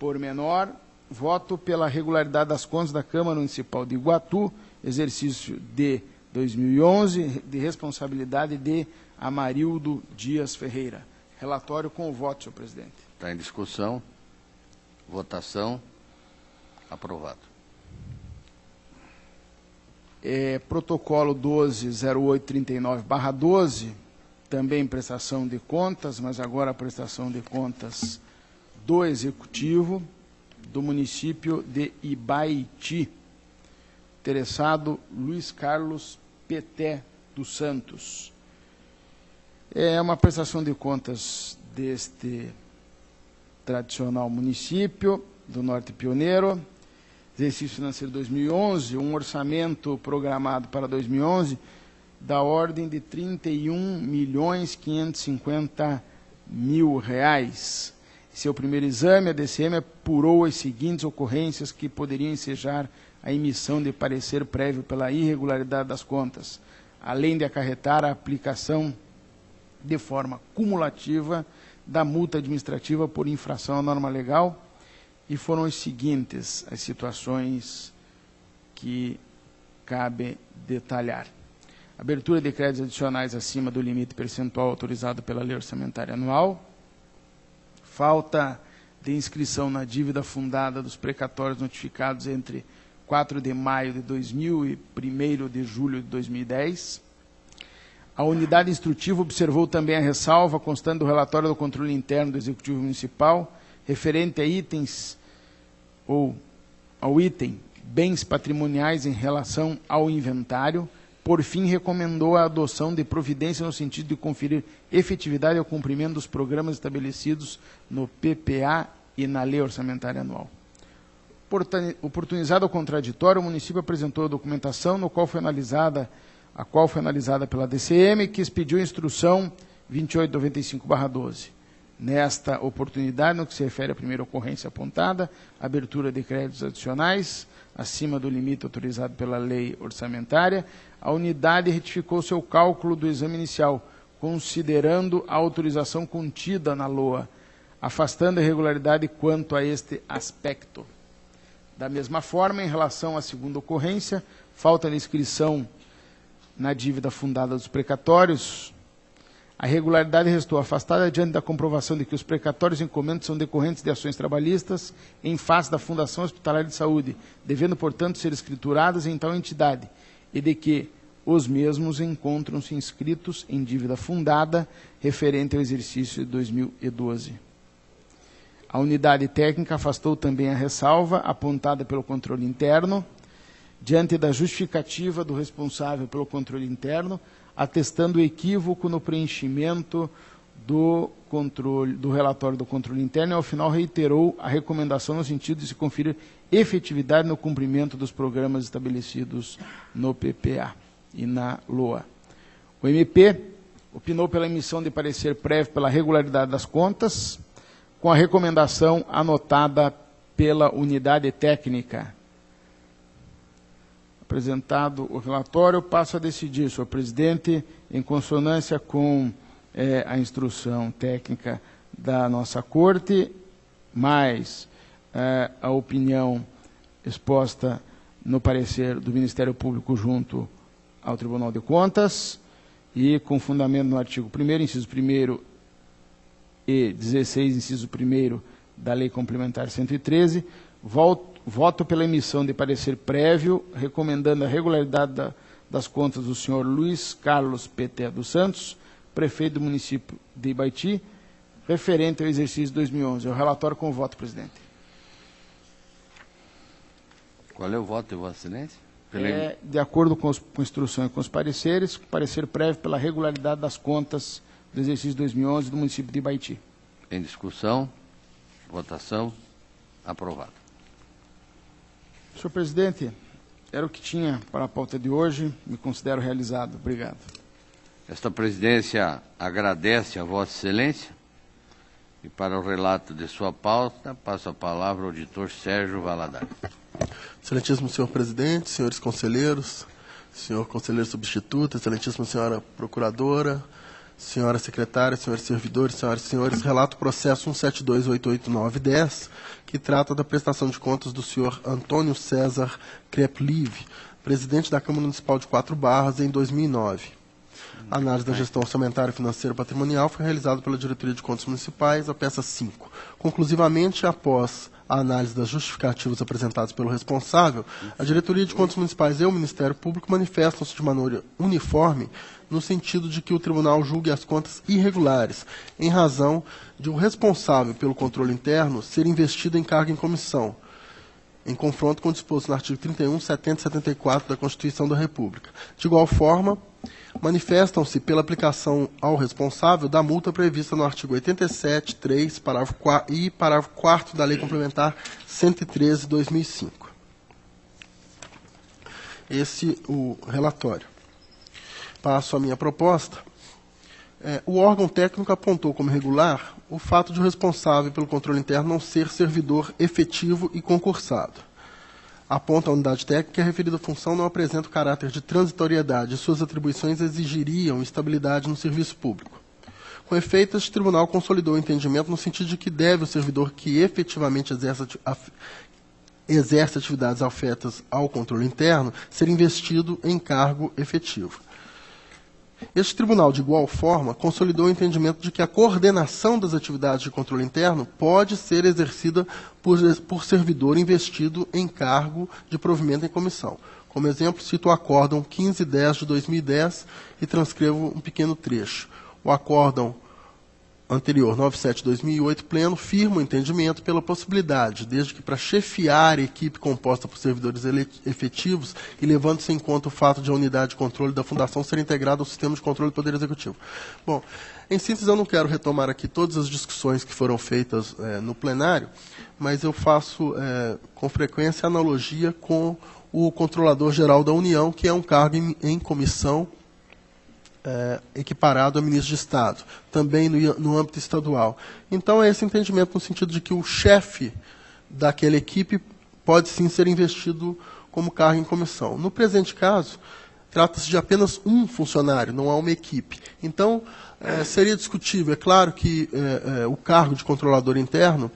pormenor, voto pela regularidade das contas da Câmara Municipal de Iguatu, exercício de 2011, de responsabilidade de Amarildo Dias Ferreira. Relatório com o voto, senhor presidente. Está em discussão. Votação. Aprovado. Protocolo 12.0839/12, também prestação de contas, mas agora a prestação de contas do Executivo do município de Ibaiti. Interessado, Luiz Carlos Peté dos Santos. É uma prestação de contas deste tradicional município do Norte Pioneiro, exercício financeiro 2011, um orçamento programado para 2011 da ordem de R$ 31.550.000. Seu primeiro exame, a DCM apurou as seguintes ocorrências que poderiam ensejar a emissão de parecer prévio pela irregularidade das contas, além de acarretar a aplicação de forma cumulativa da multa administrativa por infração à norma legal, e foram as seguintes as situações que cabe detalhar. Abertura de créditos adicionais acima do limite percentual autorizado pela Lei Orçamentária Anual, falta de inscrição na dívida fundada dos precatórios notificados entre 4 de maio de 2000 e 1º de julho de 2010. A unidade instrutiva observou também a ressalva constante do relatório do controle interno do Executivo Municipal, referente a itens ou ao item bens patrimoniais em relação ao inventário. Por fim, recomendou a adoção de providência no sentido de conferir efetividade ao cumprimento dos programas estabelecidos no PPA e na Lei Orçamentária Anual. Oportunizado o contraditório, o município apresentou a documentação a qual foi analisada pela DCM, que expediu a instrução 2895/12. Nesta oportunidade, no que se refere à primeira ocorrência apontada, abertura de créditos adicionais, acima do limite autorizado pela lei orçamentária, a unidade retificou seu cálculo do exame inicial, considerando a autorização contida na LOA, afastando a irregularidade quanto a este aspecto. Da mesma forma, em relação à segunda ocorrência, falta de inscrição na dívida fundada dos precatórios, a irregularidade restou afastada diante da comprovação de que os precatórios e encomendas são decorrentes de ações trabalhistas em face da Fundação Hospitalar de Saúde, devendo, portanto, ser escrituradas em tal entidade, e de que os mesmos encontram-se inscritos em dívida fundada referente ao exercício de 2012. A unidade técnica afastou também a ressalva apontada pelo controle interno, diante da justificativa do responsável pelo controle interno, atestando o equívoco no preenchimento do relatório do controle interno, e ao final reiterou a recomendação no sentido de se conferir efetividade no cumprimento dos programas estabelecidos no PPA e na LOA. O MP opinou pela emissão de parecer prévio pela regularidade das contas, com a recomendação anotada pela unidade técnica. Apresentado o relatório, passo a decidir, senhor presidente, em consonância com a instrução técnica da nossa Corte, mais a opinião exposta no parecer do Ministério Público junto ao Tribunal de Contas, e com fundamento no artigo 1º, inciso 1º e 16, inciso 1º da Lei Complementar 113, voto pela emissão de parecer prévio, recomendando a regularidade das contas do senhor Luiz Carlos Peté dos Santos, prefeito do município de Ibaiti, referente ao exercício de 2011. O relatório com o voto, presidente. Qual é o voto de Vossa Excelência? De acordo com a instrução e com os pareceres, parecer prévio pela regularidade das contas do exercício de 2011 do município de Ibaiti. Em discussão, votação, aprovado. Senhor presidente, era o que tinha para a pauta de hoje, me considero realizado. Obrigado. Esta presidência agradece a Vossa Excelência e para o relato de sua pauta, passo a palavra ao auditor Sérgio Valadares. Excelentíssimo senhor presidente, senhores conselheiros, senhor conselheiro substituto, excelentíssima senhora procuradora, senhora secretária, senhores servidores, senhoras e senhores, relato o processo 172888910, que trata da prestação de contas do senhor Antônio César Kreplive, presidente da Câmara Municipal de Quatro Barras, em 2009. A análise da gestão orçamentária e financeira patrimonial foi realizada pela Diretoria de Contas Municipais, a peça 5. Conclusivamente, após a análise das justificativas apresentadas pelo responsável, a Diretoria de Contas Municipais e o Ministério Público manifestam-se de maneira uniforme no sentido de que o Tribunal julgue as contas irregulares, em razão de o responsável pelo controle interno ser investido em cargo em comissão, em confronto com o disposto no artigo 31, 70 e 74 da Constituição da República. De igual forma, manifestam-se pela aplicação ao responsável da multa prevista no artigo 87, 3, parágrafo 4 e parágrafo 4º da Lei Complementar 113, 2005. Esse o relatório. Passo a minha proposta. O órgão técnico apontou como irregular o fato de o responsável pelo controle interno não ser servidor efetivo e concursado. Aponta a unidade técnica que a referida função não apresenta o caráter de transitoriedade e suas atribuições exigiriam estabilidade no serviço público. Com efeito, este tribunal consolidou o entendimento no sentido de que deve o servidor que efetivamente exerce atividades afetas ao controle interno ser investido em cargo efetivo. Este tribunal, de igual forma, consolidou o entendimento de que a coordenação das atividades de controle interno pode ser exercida por servidor investido em cargo de provimento em comissão. Como exemplo, cito o Acórdão 1510 de 2010 e transcrevo um pequeno trecho. O Acórdão anterior, 97 de 2008, pleno, firma o entendimento pela possibilidade, desde que para chefiar a equipe composta por servidores efetivos e levando-se em conta o fato de a unidade de controle da Fundação ser integrada ao sistema de controle do Poder Executivo. Bom, em síntese, eu não quero retomar aqui todas as discussões que foram feitas no plenário, mas eu faço com frequência analogia com o Controlador-Geral da União, que é um cargo em comissão equiparado a ministro de Estado, também no âmbito estadual. Então, é esse entendimento no sentido de que o chefe daquela equipe pode sim ser investido como cargo em comissão. No presente caso, trata-se de apenas um funcionário, não há uma equipe. Então, seria discutível, é claro que o cargo de controlador interno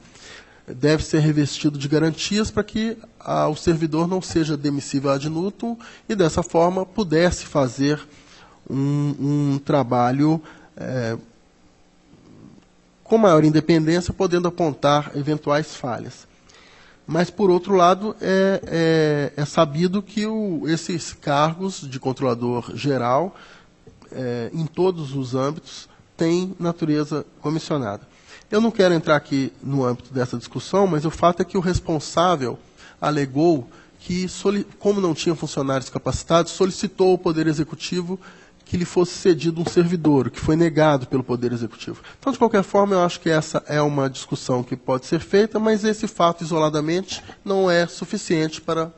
deve ser revestido de garantias para que o servidor não seja demissível ad nutum e, dessa forma, pudesse fazer um trabalho com maior independência, podendo apontar eventuais falhas. Mas, por outro lado, é sabido que esses cargos de controlador geral, em todos os âmbitos, têm natureza comissionada. Eu não quero entrar aqui no âmbito dessa discussão, mas o fato é que o responsável alegou que, como não tinha funcionários capacitados, solicitou ao Poder Executivo que lhe fosse cedido um servidor, o que foi negado pelo Poder Executivo. Então, de qualquer forma, eu acho que essa é uma discussão que pode ser feita, mas esse fato, isoladamente, não é suficiente para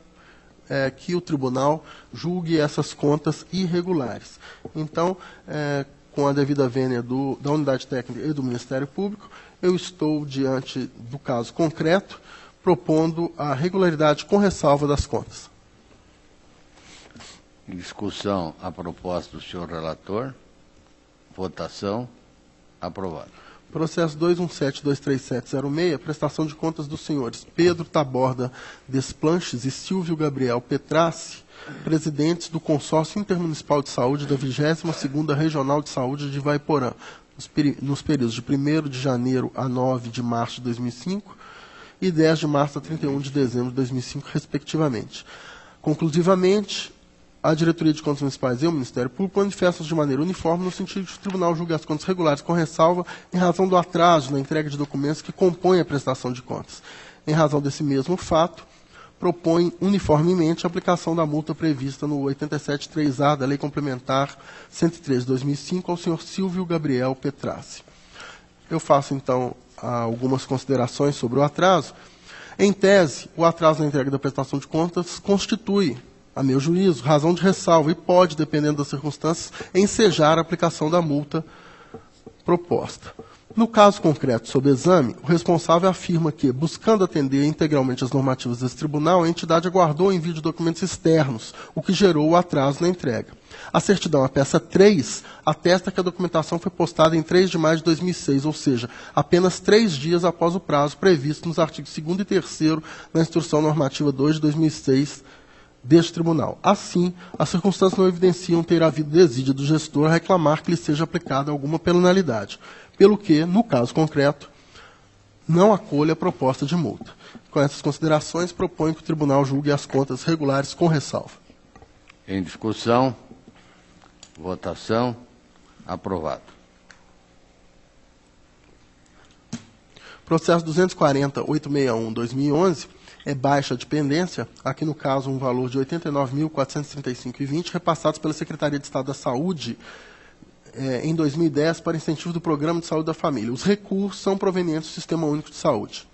que o tribunal julgue essas contas irregulares. Então, com a devida vênia da Unidade Técnica e do Ministério Público, eu estou, diante do caso concreto, propondo a regularidade com ressalva das contas. Em discussão, a proposta do senhor relator. Votação. Aprovado. Processo 21723706, prestação de contas dos senhores Pedro Taborda Desplanches e Silvio Gabriel Petrassi, presidentes do Consórcio Intermunicipal de Saúde da 22ª Regional de Saúde de Ivaiporã, nos períodos de 1º de janeiro a 9 de março de 2005 e 10 de março a 31 de dezembro de 2005, respectivamente. Conclusivamente, a Diretoria de Contas Municipais e o Ministério Público manifestam de maneira uniforme no sentido de que o Tribunal julgue as contas regulares com ressalva em razão do atraso na entrega de documentos que compõem a prestação de contas. Em razão desse mesmo fato, propõe uniformemente a aplicação da multa prevista no 87.3A da Lei Complementar 103 de 2005 ao senhor Silvio Gabriel Petrassi. Eu faço, então, algumas considerações sobre o atraso. Em tese, o atraso na entrega da prestação de contas constitui, a meu juízo, razão de ressalva e pode, dependendo das circunstâncias, ensejar a aplicação da multa proposta. No caso concreto sob exame, o responsável afirma que, buscando atender integralmente às normativas desse tribunal, a entidade aguardou o envio de documentos externos, o que gerou o atraso na entrega. A certidão, a peça 3, atesta que a documentação foi postada em 3 de maio de 2006, ou seja, apenas 3 dias após o prazo previsto nos artigos 2º e 3º da Instrução Normativa 2 de 2006, deste tribunal. Assim, as circunstâncias não evidenciam ter havido desídia do gestor a reclamar que lhe seja aplicada alguma penalidade, pelo que, no caso concreto, não acolhe a proposta de multa. Com essas considerações, proponho que o tribunal julgue as contas regulares com ressalva. Em discussão, votação, aprovado. Processo 240.861/2011, é baixa de pendência, aqui no caso um valor de R$ 89.435,20, repassados pela Secretaria de Estado da Saúde em 2010 para incentivo do Programa de Saúde da Família. Os recursos são provenientes do Sistema Único de Saúde.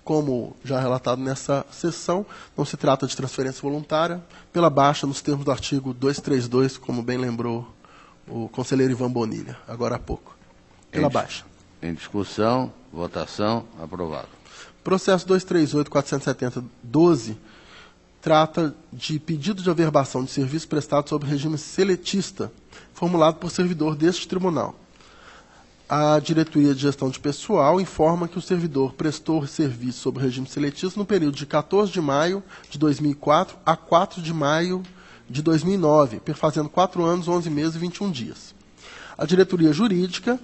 Como já relatado nessa sessão, não se trata de transferência voluntária, pela baixa nos termos do artigo 232, como bem lembrou o conselheiro Ivan Bonilha, agora há pouco. Pela baixa. Em discussão, votação, aprovado. Processo 238.470/12 trata de pedido de averbação de serviço prestado sob regime seletista, formulado por servidor deste tribunal. A Diretoria de Gestão de Pessoal informa que o servidor prestou serviço sob regime seletista no período de 14 de maio de 2004 a 4 de maio de 2009, perfazendo 4 anos, 11 meses e 21 dias. A diretoria jurídica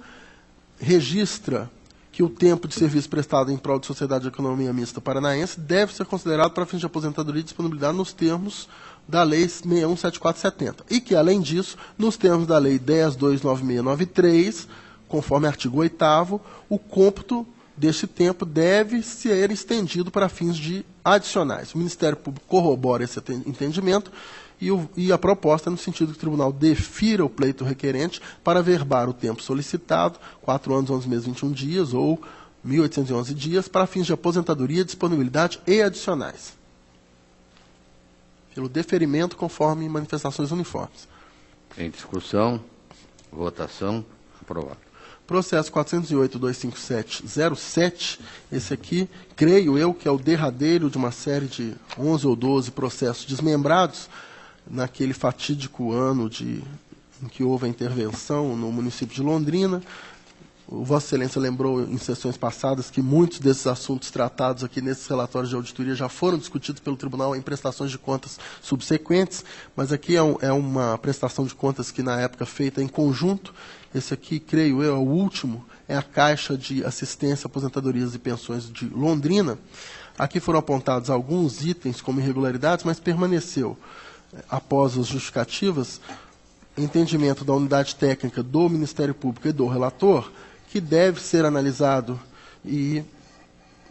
registra que o tempo de serviço prestado em prol de sociedade de economia mista paranaense deve ser considerado para fins de aposentadoria e disponibilidade nos termos da Lei 617470. E que, além disso, nos termos da Lei 10.29693, conforme artigo 8º, o cômputo deste tempo deve ser estendido para fins de adicionais. O Ministério Público corrobora esse entendimento e a proposta é no sentido que o tribunal defira o pleito requerente para averbar o tempo solicitado, 4 anos, 11 meses, 21 dias, ou 1.811 dias, para fins de aposentadoria, disponibilidade e adicionais. Pelo deferimento conforme manifestações uniformes. Em discussão, votação, aprovado. Processo 408.25707, esse aqui, creio eu, que é o derradeiro de uma série de 11 ou 12 processos desmembrados, naquele fatídico ano em que houve a intervenção no município de Londrina. O Vossa Excelência lembrou em sessões passadas que muitos desses assuntos tratados aqui nesses relatórios de auditoria já foram discutidos pelo Tribunal em prestações de contas subsequentes, mas aqui é uma prestação de contas que, na época, feita em conjunto. Esse aqui, creio eu, é o último, é a Caixa de Assistência, Aposentadorias e Pensões de Londrina. Aqui foram apontados alguns itens como irregularidades, mas permaneceu, após as justificativas, entendimento da unidade técnica do Ministério Público e do relator, que deve ser analisado e,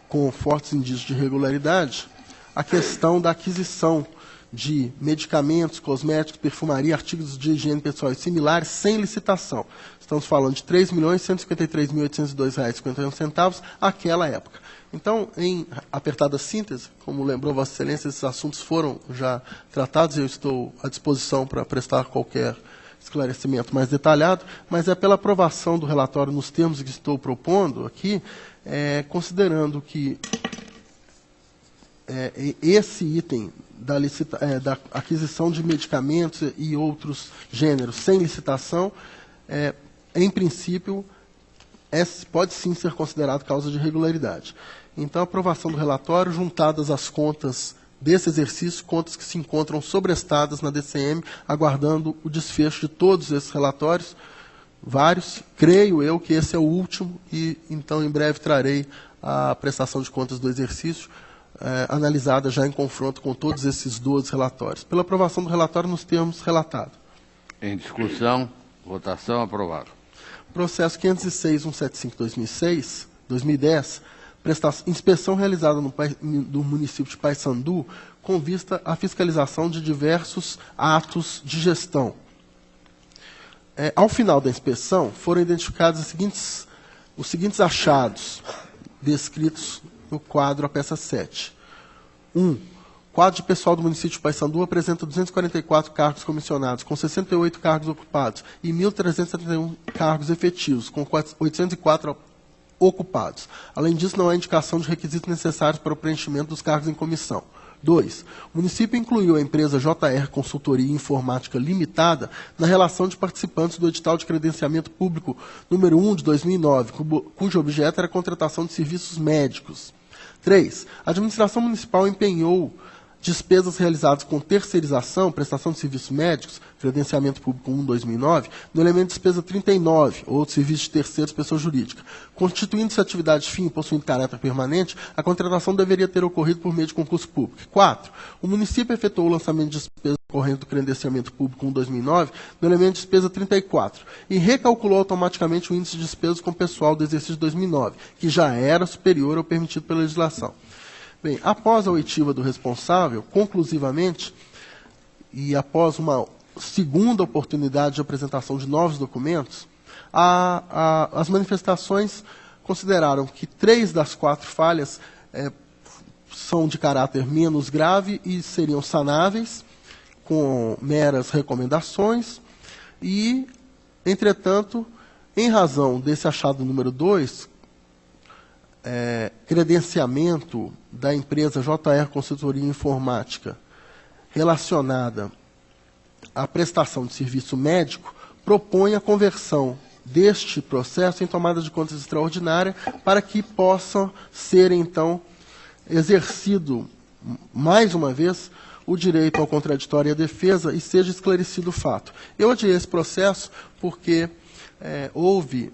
com fortes indícios de irregularidade, a questão da aquisição de medicamentos, cosméticos, perfumaria, artigos de higiene pessoal e similares sem licitação. Estamos falando de R$ 3.153.802,51 naquela época. Então, em apertada síntese, como lembrou Vossa Excelência, esses assuntos foram já tratados e eu estou à disposição para prestar qualquer esclarecimento mais detalhado, mas é pela aprovação do relatório nos termos que estou propondo aqui, considerando que esse item da aquisição de medicamentos e outros gêneros sem licitação, em princípio, pode sim ser considerado causa de irregularidade. Então, a aprovação do relatório, juntadas às contas desse exercício, contas que se encontram sobrestadas na DCM, aguardando o desfecho de todos esses relatórios, vários, creio eu que esse é o último, e então em breve trarei a prestação de contas do exercício, analisada já em confronto com todos esses 12 relatórios. Pela aprovação do relatório nos termos relatados. Em discussão, votação, aprovado. Processo 506.175/2010, inspeção realizada no município de Paissandu com vista à fiscalização de diversos atos de gestão. Ao final da inspeção, foram identificados os seguintes achados descritos no quadro, a peça 7. 1. Quadro de pessoal do município de Paissandu apresenta 244 cargos comissionados, com 68 cargos ocupados, e 1.371 cargos efetivos, com 804 ocupados. Além disso, não há indicação de requisitos necessários para o preenchimento dos cargos em comissão. 2. O município incluiu a empresa JR Consultoria Informática Limitada na relação de participantes do edital de credenciamento público número 1 de 2009, cujo objeto era a contratação de serviços médicos. 3. A administração municipal empenhou despesas realizadas com terceirização, prestação de serviços médicos, credenciamento público 1/2009, no elemento de despesa 39, ou de serviços de terceiros, pessoa jurídica. Constituindo-se atividade fim e possuindo caráter permanente, a contratação deveria ter ocorrido por meio de concurso público. 4. O município efetuou o lançamento de despesas corrente do credenciamento público 1/2009, no elemento de despesa 34, e recalculou automaticamente o índice de despesas com o pessoal do exercício de 2009, que já era superior ao permitido pela legislação. Bem, após a oitiva do responsável, conclusivamente, e após uma segunda oportunidade de apresentação de novos documentos, as manifestações consideraram que 3 das 4 falhas são de caráter menos grave e seriam sanáveis, com meras recomendações, e, entretanto, em razão desse achado número 2, credenciamento da empresa JR Consultoria Informática relacionada à prestação de serviço médico, propõe a conversão deste processo em tomada de contas extraordinária para que possa ser, então, exercido, mais uma vez, o direito ao contraditório e à defesa e seja esclarecido o fato. Eu adiei esse processo porque houve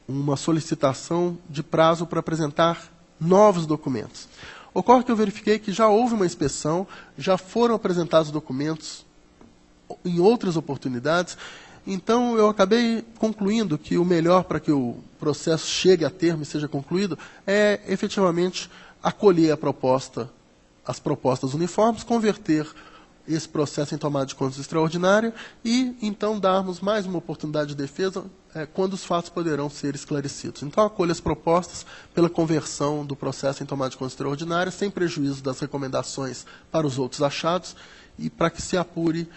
uma solicitação de prazo para apresentar novos documentos. Ocorre que eu verifiquei que já houve uma inspeção, já foram apresentados documentos em outras oportunidades, então eu acabei concluindo que o melhor para que o processo chegue a termo e seja concluído é efetivamente acolher as propostas uniformes, converter esse processo em tomada de contas extraordinária e, então, darmos mais uma oportunidade de defesa quando os fatos poderão ser esclarecidos. Então, acolho as propostas pela conversão do processo em tomada de contas extraordinária, sem prejuízo das recomendações para os outros achados, e para que se apure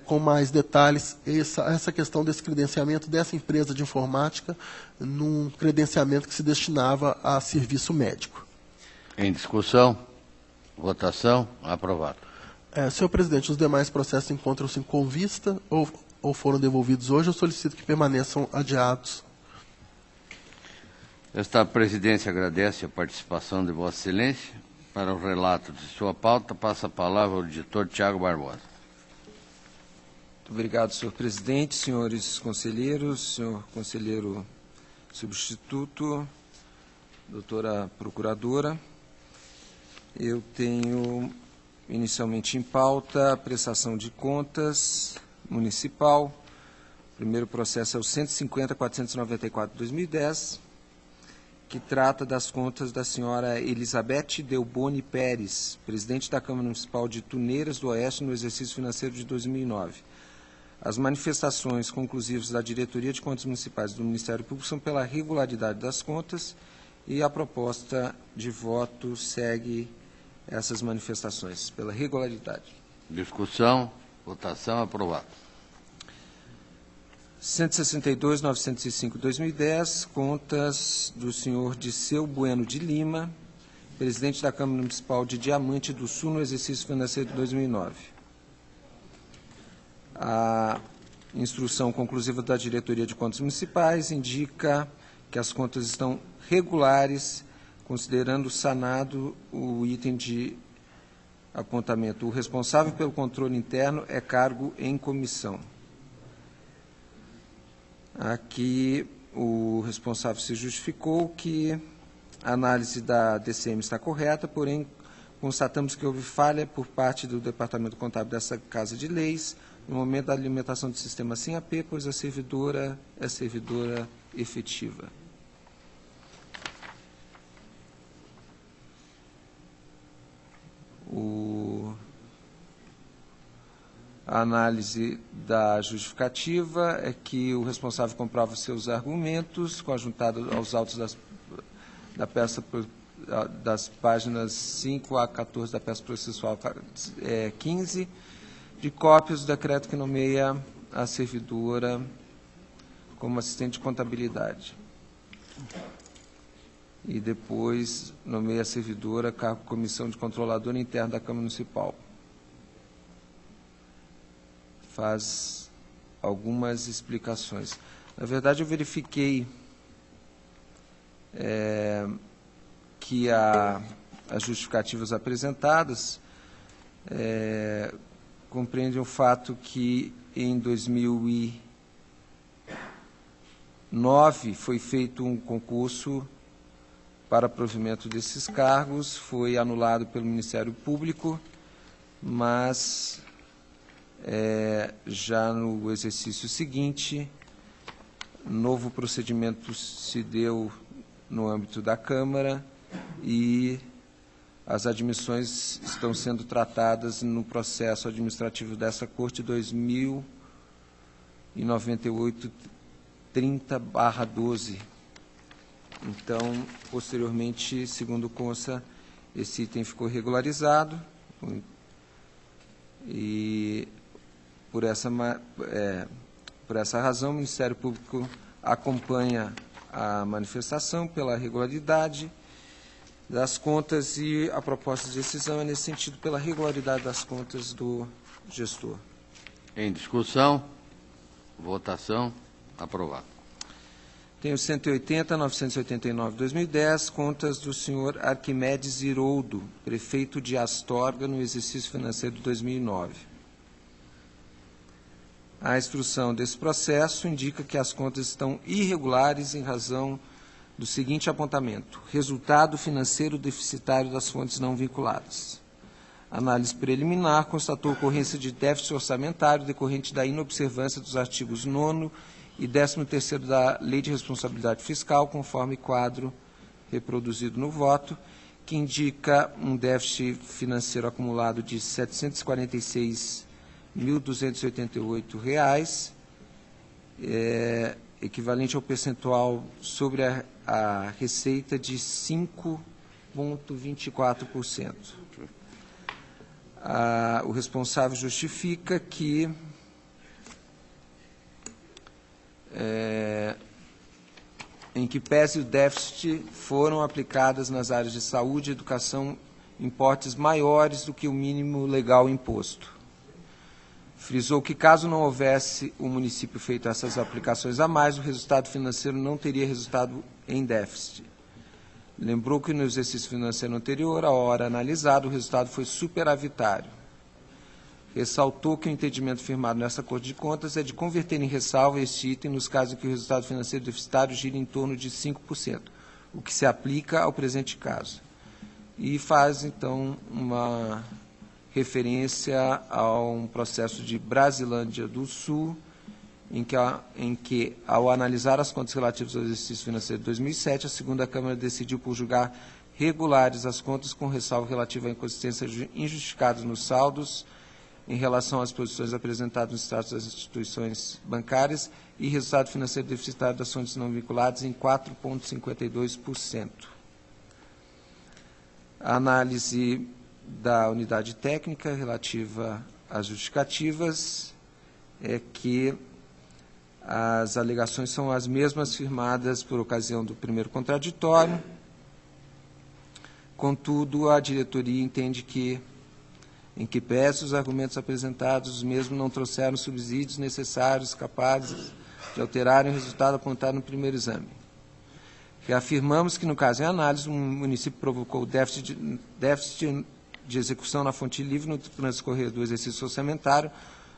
com mais detalhes essa questão desse credenciamento dessa empresa de informática num credenciamento que se destinava a serviço médico. Em discussão, votação, aprovado. Senhor presidente, os demais processos encontram-se com vista ou foram devolvidos hoje. Eu solicito que permaneçam adiados. Esta presidência agradece a participação de Vossa Excelência. Para o relato de sua pauta, passa a palavra ao auditor Tiago Barbosa. Muito obrigado, senhor presidente, senhores conselheiros, senhor conselheiro substituto, doutora procuradora. Eu tenho inicialmente em pauta a prestação de contas municipal. O primeiro processo é o 150.494/2010, que trata das contas da senhora Elizabeth Delboni Pérez, presidente da Câmara Municipal de Tuneiras do Oeste, no exercício financeiro de 2009. As manifestações conclusivas da Diretoria de Contas Municipais do Ministério Público são pela regularidade das contas e a proposta de voto segue essas manifestações, pela regularidade. Discussão, votação, aprovado. 162.905/2010, contas do senhor Disseu Bueno de Lima, presidente da Câmara Municipal de Diamante do Sul, no exercício financeiro de 2009. A instrução conclusiva da Diretoria de Contas Municipais indica que as contas estão regulares, considerando sanado o item de apontamento. O responsável pelo controle interno é cargo em comissão. Aqui o responsável se justificou que a análise da DCM está correta, porém constatamos que houve falha por parte do Departamento Contábil dessa Casa de Leis no momento da alimentação do sistema SIM-AP, pois a servidora é servidora efetiva. A análise da justificativa é que o responsável comprova seus argumentos, conjuntado aos autos das páginas 5 a 14 da peça processual 15, de cópias do decreto que nomeia a servidora como assistente de contabilidade. E depois nomeia a servidora cargo comissão de controladora interna da Câmara Municipal. Faz algumas explicações. Na verdade, eu verifiquei que as justificativas apresentadas compreendem o fato que em 2009 foi feito um concurso para provimento desses cargos, foi anulado pelo Ministério Público, mas já no exercício seguinte, novo procedimento se deu no âmbito da Câmara e as admissões estão sendo tratadas no processo administrativo dessa Corte 2098-30/12. Então, posteriormente, segundo consta, esse item ficou regularizado e, por essa razão, o Ministério Público acompanha a manifestação pela regularidade das contas e a proposta de decisão é nesse sentido, pela regularidade das contas do gestor. Em discussão, votação, aprovado. Tenho 180, 989, 2010, contas do senhor Arquimedes Iroldo, prefeito de Astorga, no exercício financeiro de 2009. A instrução desse processo indica que as contas estão irregulares em razão do seguinte apontamento: resultado financeiro deficitário das fontes não vinculadas. A análise preliminar constatou ocorrência de déficit orçamentário decorrente da inobservância dos artigos 9º e 13º da Lei de Responsabilidade Fiscal, conforme quadro reproduzido no voto, que indica um déficit financeiro acumulado de R$ 746.288, equivalente ao percentual sobre a receita de 5,24%. O responsável justifica que em que pese o déficit foram aplicadas nas áreas de saúde e educação importes maiores do que o mínimo legal imposto. Frisou que, caso não houvesse o município feito essas aplicações a mais, o resultado financeiro não teria resultado em déficit. Lembrou que no exercício financeiro anterior, à hora analisada, o resultado foi superavitário. Ressaltou que o entendimento firmado nessa Corte de Contas é de converter em ressalva este item nos casos em que o resultado financeiro deficitário gira em torno de 5%, o que se aplica ao presente caso. E faz, então, uma referência a um processo de Brasilândia do Sul, em que, ao analisar as contas relativas ao exercício financeiro de 2007, a segunda Câmara decidiu por julgar regulares as contas com ressalva relativa à inconsistência injustificada nos saldos em relação às posições apresentadas nos status das instituições bancárias e resultado financeiro deficitário das fontes não vinculadas em 4,52%. A análise da unidade técnica relativa às justificativas é que as alegações são as mesmas firmadas por ocasião do primeiro contraditório. Contudo, a diretoria entende que, em que pese os argumentos apresentados, os mesmos não trouxeram subsídios necessários capazes de alterarem o resultado apontado no primeiro exame. Reafirmamos que, no caso em análise, o município provocou déficit de execução na fonte livre no transcorrer do exercício orçamentário,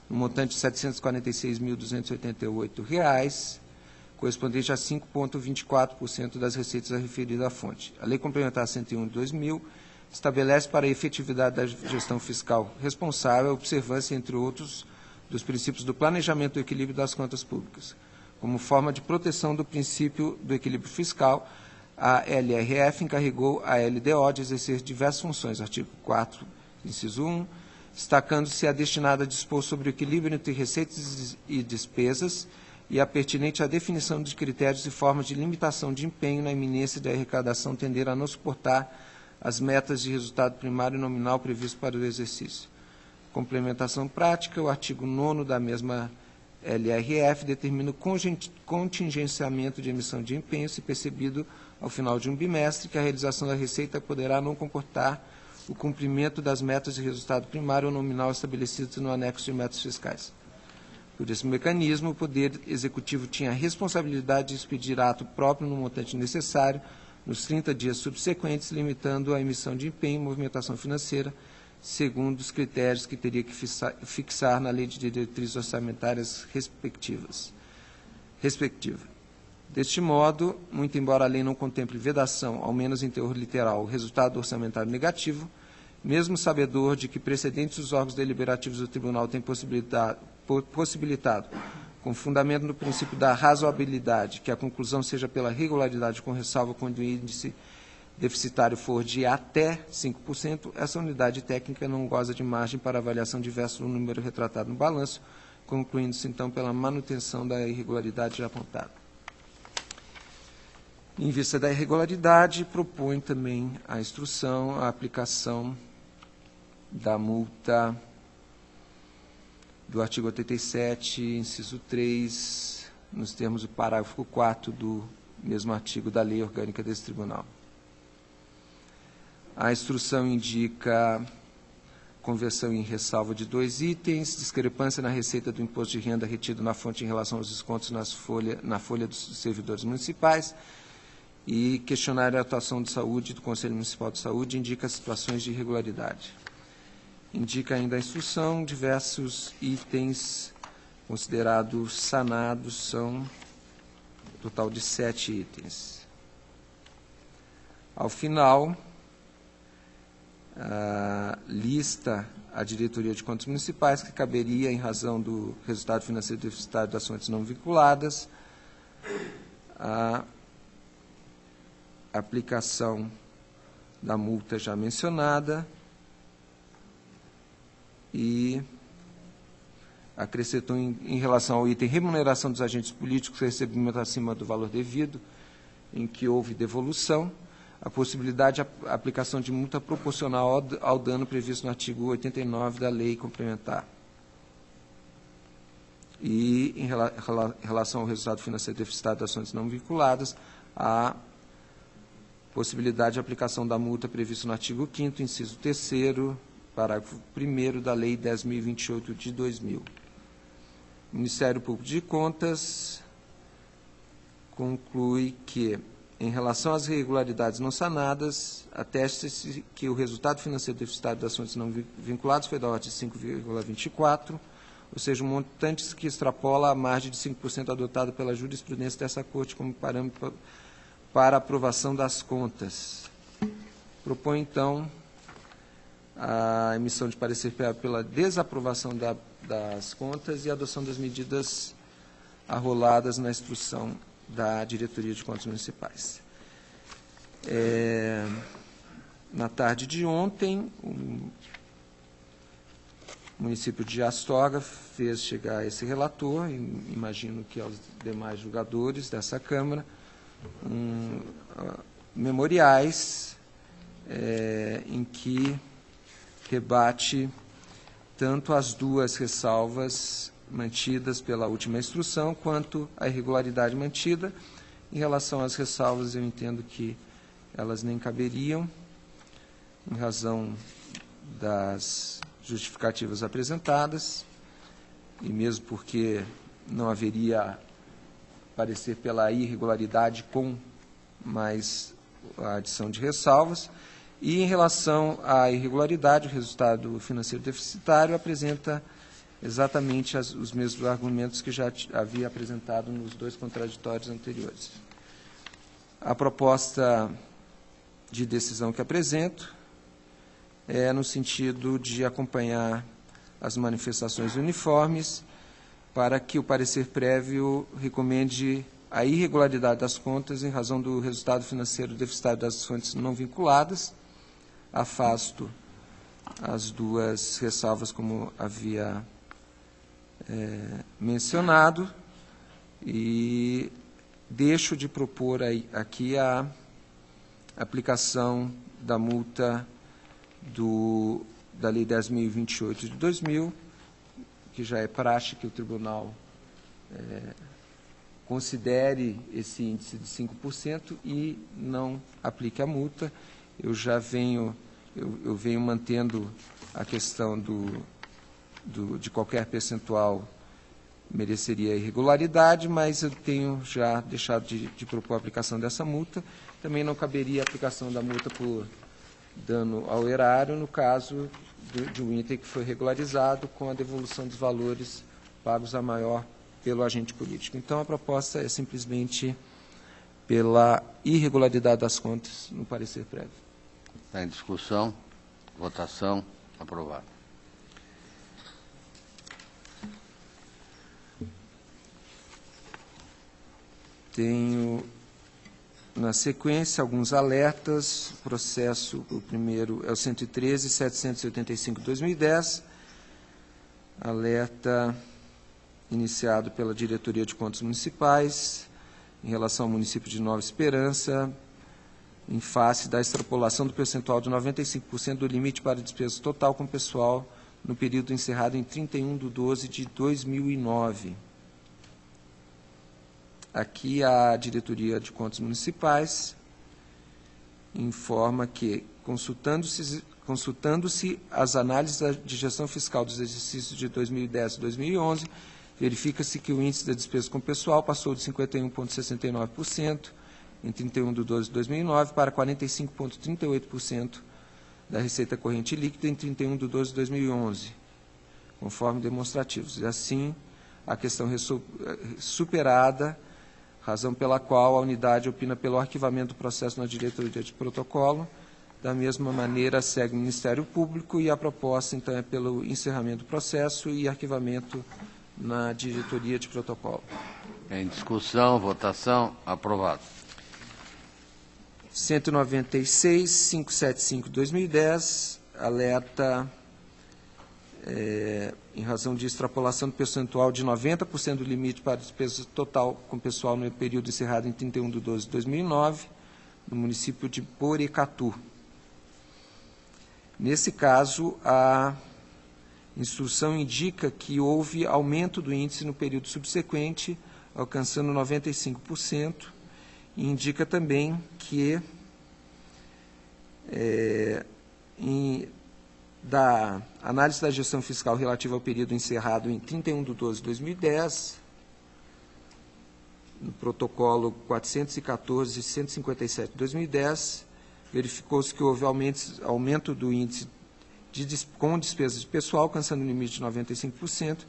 no montante de R$ 746.288, correspondente a 5,24% das receitas a referida à fonte. A Lei Complementar 101 de 2000 estabelece para a efetividade da gestão fiscal responsável a observância, entre outros, dos princípios do planejamento do equilíbrio das contas públicas. Como forma de proteção do princípio do equilíbrio fiscal, a LRF encarregou a LDO de exercer diversas funções, artigo 4, inciso 1, destacando-se a destinada a dispor sobre o equilíbrio entre receitas e despesas e a pertinente à definição de critérios e formas de limitação de empenho na iminência de arrecadação tender a não suportar as metas de resultado primário e nominal previsto para o exercício. Complementação prática, o artigo 9º da mesma LRF determina o contingenciamento de emissão de empenho, se percebido ao final de um bimestre, que a realização da receita poderá não comportar o cumprimento das metas de resultado primário ou nominal estabelecidas no anexo de metas fiscais. Por esse mecanismo, o Poder Executivo tinha a responsabilidade de expedir ato próprio no montante necessário nos 30 dias subsequentes, limitando a emissão de empenho e movimentação financeira, segundo os critérios que teria que fixar na Lei de Diretrizes Orçamentárias respectiva. Deste modo, muito embora a lei não contemple vedação, ao menos em teor literal, o resultado orçamentário negativo, mesmo sabedor de que precedentes os órgãos deliberativos do Tribunal têm possibilitado, com fundamento no princípio da razoabilidade, que a conclusão seja pela regularidade com ressalva quando o índice deficitário for de até 5%, essa unidade técnica não goza de margem para avaliação diversa do número retratado no balanço, concluindo-se, então, pela manutenção da irregularidade já apontada. Em vista da irregularidade, propõe também a instrução, a aplicação da multa do artigo 87, inciso 3, nos termos do parágrafo 4º do mesmo artigo da Lei Orgânica desse Tribunal. A instrução indica conversão em ressalva de 2 itens, discrepância na receita do imposto de renda retido na fonte em relação aos descontos na folha dos servidores municipais, e questionário de atuação de saúde do Conselho Municipal de Saúde indica situações de irregularidade. Indica ainda a instrução, diversos itens considerados sanados, são total de 7 itens. Ao final, lista a diretoria de contas municipais que caberia, em razão do resultado financeiro deficitário das fontes não vinculadas, a aplicação da multa já mencionada, e acrescentou em relação ao item remuneração dos agentes políticos, recebimento acima do valor devido, em que houve devolução, a possibilidade de aplicação de multa proporcional ao dano previsto no artigo 89 da Lei Complementar. E, em relação ao resultado financeiro deficitário das fontes não vinculadas, a possibilidade de aplicação da multa prevista no artigo 5º, inciso 3º, parágrafo 1º da Lei 10.028 de 2000. O Ministério Público de Contas conclui que, em relação às irregularidades não sanadas, atesta-se que o resultado financeiro deficitário das fontes não vinculadas foi da ordem de 5,24, ou seja, um montante que extrapola a margem de 5% adotada pela jurisprudência dessa Corte como parâmetro para aprovação das contas. Propõe, então, a emissão de parecer pela desaprovação das contas e a adoção das medidas arroladas na instrução da Diretoria de Contas Municipais. Na tarde de ontem, o município de Astorga fez chegar a esse relator, imagino que aos demais julgadores dessa Câmara, memoriais em que rebate tanto as 2 ressalvas mantidas pela última instrução, quanto a irregularidade mantida. Em relação às ressalvas, eu entendo que elas nem caberiam, em razão das justificativas apresentadas, e mesmo porque não haveria parecer pela irregularidade com mais a adição de ressalvas. E, em relação à irregularidade, o resultado financeiro deficitário apresenta exatamente os mesmos argumentos que já havia apresentado nos 2 contraditórios anteriores. A proposta de decisão que apresento é no sentido de acompanhar as manifestações uniformes para que o parecer prévio recomende a irregularidade das contas em razão do resultado financeiro deficitário das fontes não vinculadas. Afasto as 2 ressalvas, como havia mencionado, e deixo de propor aqui a aplicação da multa da Lei 10.028 de 2000, que já é praxe que o Tribunal considere esse índice de 5% e não aplique a multa. Eu venho mantendo a questão de qualquer percentual mereceria irregularidade, mas eu tenho já deixado de propor a aplicação dessa multa. Também não caberia a aplicação da multa por dano ao erário, no caso de um item que foi regularizado com a devolução dos valores pagos a maior pelo agente político. Então, a proposta é simplesmente pela irregularidade das contas no parecer prévio. Está em discussão, votação, aprovado. Tenho, na sequência, alguns alertas. O primeiro é o 113.785/2010, alerta iniciado pela Diretoria de Contas Municipais, em relação ao município de Nova Esperança, em face da extrapolação do percentual de 95% do limite para despesa total com pessoal no período encerrado em 31/12/2009. Aqui a Diretoria de Contas Municipais informa que, consultando-se Consultando-se as análises de gestão fiscal dos exercícios de 2010 e 2011, verifica-se que o índice da despesa com pessoal passou de 51,69% em 31/12/2009 para 45,38% da receita corrente líquida em 31/12/2011, conforme demonstrativos. E assim, a questão superada, razão pela qual a unidade opina pelo arquivamento do processo na diretoria de protocolo. Da mesma maneira, segue o Ministério Público e a proposta, então, é pelo encerramento do processo e arquivamento na diretoria de protocolo. Em discussão, votação, aprovado. 196.575/2010, alerta em razão de extrapolação do percentual de 90% do limite para despesa total com pessoal no período encerrado em 31/12/2009, no município de Porecatu. Nesse caso, a instrução indica que houve aumento do índice no período subsequente, alcançando 95%, e indica também que da análise da gestão fiscal relativa ao período encerrado em 31/12/2010, no protocolo 414/157/2010, verificou-se que houve aumento do índice com despesas de pessoal, alcançando o limite de 95%.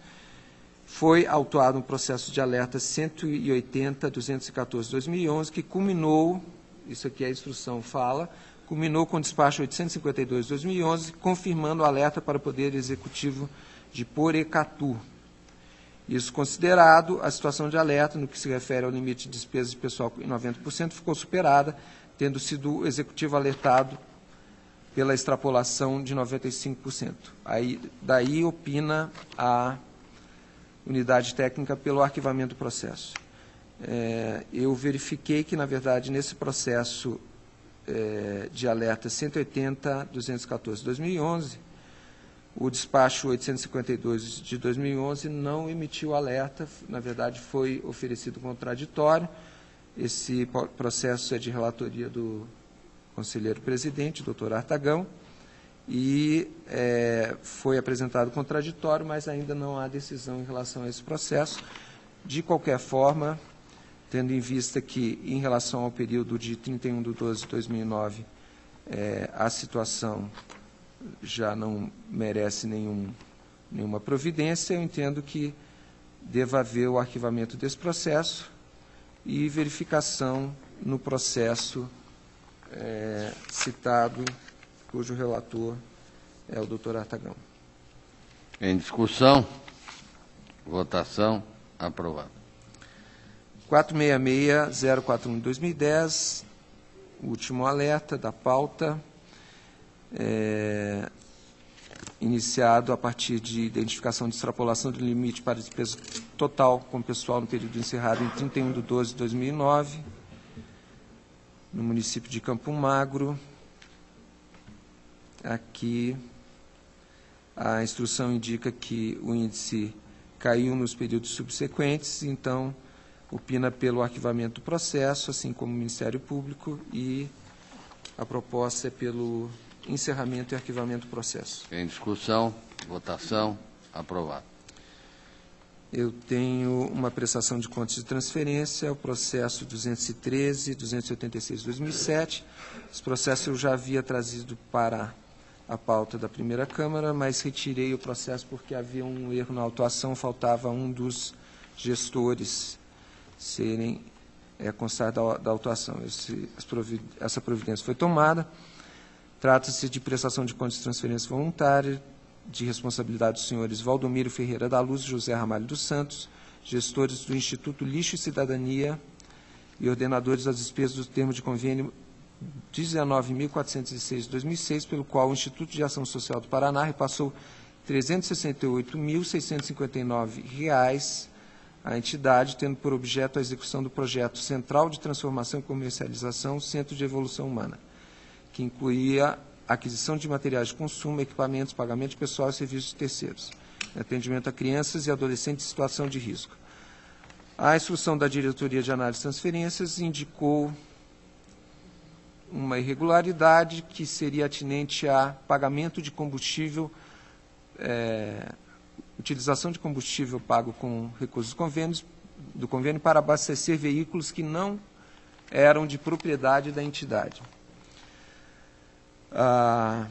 Foi autuado um processo de alerta 180.214/2011, que culminou, isso aqui a instrução fala, culminou com o despacho 852/2011, confirmando o alerta para o Poder Executivo de Porecatu. Isso considerado, a situação de alerta, no que se refere ao limite de despesas de pessoal em 90%, ficou superada, tendo sido o Executivo alertado pela extrapolação de 95%. Daí opina a unidade técnica pelo arquivamento do processo. Eu verifiquei que, na verdade, nesse processo de alerta 180.214/2011, o despacho 852 de 2011 não emitiu alerta, na verdade foi oferecido contraditório. Esse processo é de relatoria do conselheiro presidente, doutor Artagão, e foi apresentado contraditório, mas ainda não há decisão em relação a esse processo. De qualquer forma, tendo em vista que, em relação ao período de 31/12/2009, a situação já não merece nenhuma providência, eu entendo que deva haver o arquivamento desse processo e verificação no processo citado, cujo relator é o doutor Artagão. Em discussão, votação, aprovado. 466.041/2010, último alerta da pauta, iniciado a partir de identificação de extrapolação do limite para despesa total com pessoal no período encerrado em 31/12/2009, no município de Campo Magro. Aqui, a instrução indica que o índice caiu nos períodos subsequentes, então, opina pelo arquivamento do processo, assim como o Ministério Público, e a proposta é pelo encerramento e arquivamento do processo. Em discussão, votação, aprovado. Eu tenho uma prestação de contas de transferência, o processo 213.286/2007. Esse processo eu já havia trazido para a pauta da primeira Câmara, mas retirei o processo porque havia um erro na autuação, faltava um dos gestores serem constar da autuação. Essa providência foi tomada. Trata-se de prestação de contas de transferência voluntária, de responsabilidade dos senhores Valdomiro Ferreira da Luz e José Ramalho dos Santos, gestores do Instituto Lixo e Cidadania e ordenadores das despesas do termo de convênio 19.406/2006, pelo qual o Instituto de Ação Social do Paraná repassou R$ 368.659 à entidade, tendo por objeto a execução do projeto Central de Transformação e Comercialização Centro de Evolução Humana, que incluía aquisição de materiais de consumo, equipamentos, pagamento de pessoal e serviços de terceiros, atendimento a crianças e adolescentes em situação de risco. A instrução da Diretoria de Análise de Transferências indicou uma irregularidade que seria atinente a pagamento de combustível, utilização de combustível pago com recursos do convênio para abastecer veículos que não eram de propriedade da entidade. A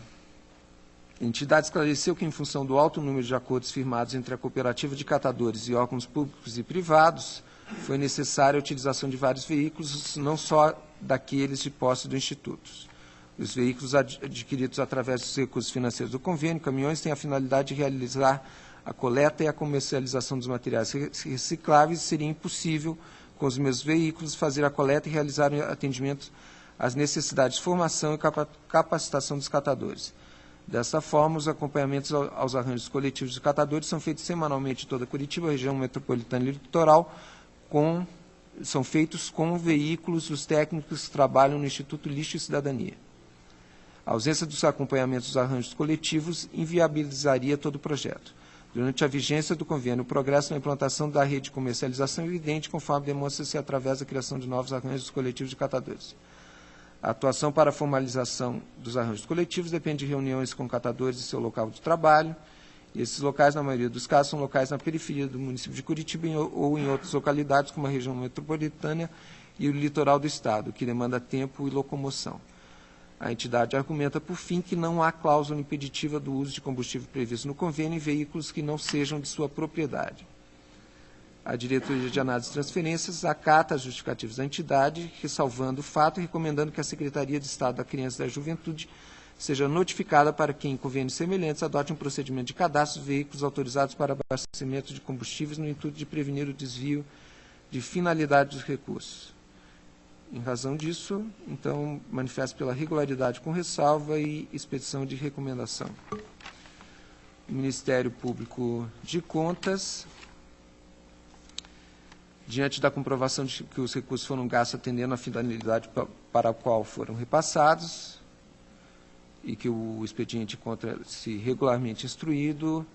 entidade esclareceu que, em função do alto número de acordos firmados entre a cooperativa de catadores e órgãos públicos e privados, foi necessária a utilização de vários veículos, não só daqueles de posse do Instituto. Os veículos adquiridos através dos recursos financeiros do convênio, caminhões, têm a finalidade de realizar a coleta e a comercialização dos materiais recicláveis. Seria impossível, com os mesmos veículos, fazer a coleta e realizar atendimento às necessidades de formação e capacitação dos catadores. Dessa forma, os acompanhamentos aos arranjos coletivos de catadores são feitos semanalmente em toda Curitiba, região metropolitana e litoral, são feitos com veículos dos técnicos que trabalham no Instituto Lixo e Cidadania. A ausência dos acompanhamentos dos arranjos coletivos inviabilizaria todo o projeto. Durante a vigência do convênio, o progresso na implantação da rede de comercialização é evidente, conforme demonstra-se através da criação de novos arranjos coletivos de catadores. A atuação para a formalização dos arranjos coletivos depende de reuniões com catadores em seu local de trabalho. E esses locais, na maioria dos casos, são locais na periferia do município de Curitiba ou em outras localidades, como a região metropolitana e o litoral do Estado, que demanda tempo e locomoção. A entidade argumenta, por fim, que não há cláusula impeditiva do uso de combustível previsto no convênio em veículos que não sejam de sua propriedade. A Diretoria de Análise de Transferências acata as justificativas da entidade, ressalvando o fato e recomendando que a Secretaria de Estado da Criança e da Juventude seja notificada para que, em convênios semelhantes, adote um procedimento de cadastro de veículos autorizados para abastecimento de combustíveis no intuito de prevenir o desvio de finalidade dos recursos. Em razão disso, então, manifesto pela regularidade com ressalva e expedição de recomendação. O Ministério Público de Contas, diante da comprovação de que os recursos foram gastos atendendo à finalidade para a qual foram repassados, e que o expediente encontra-se regularmente instruído,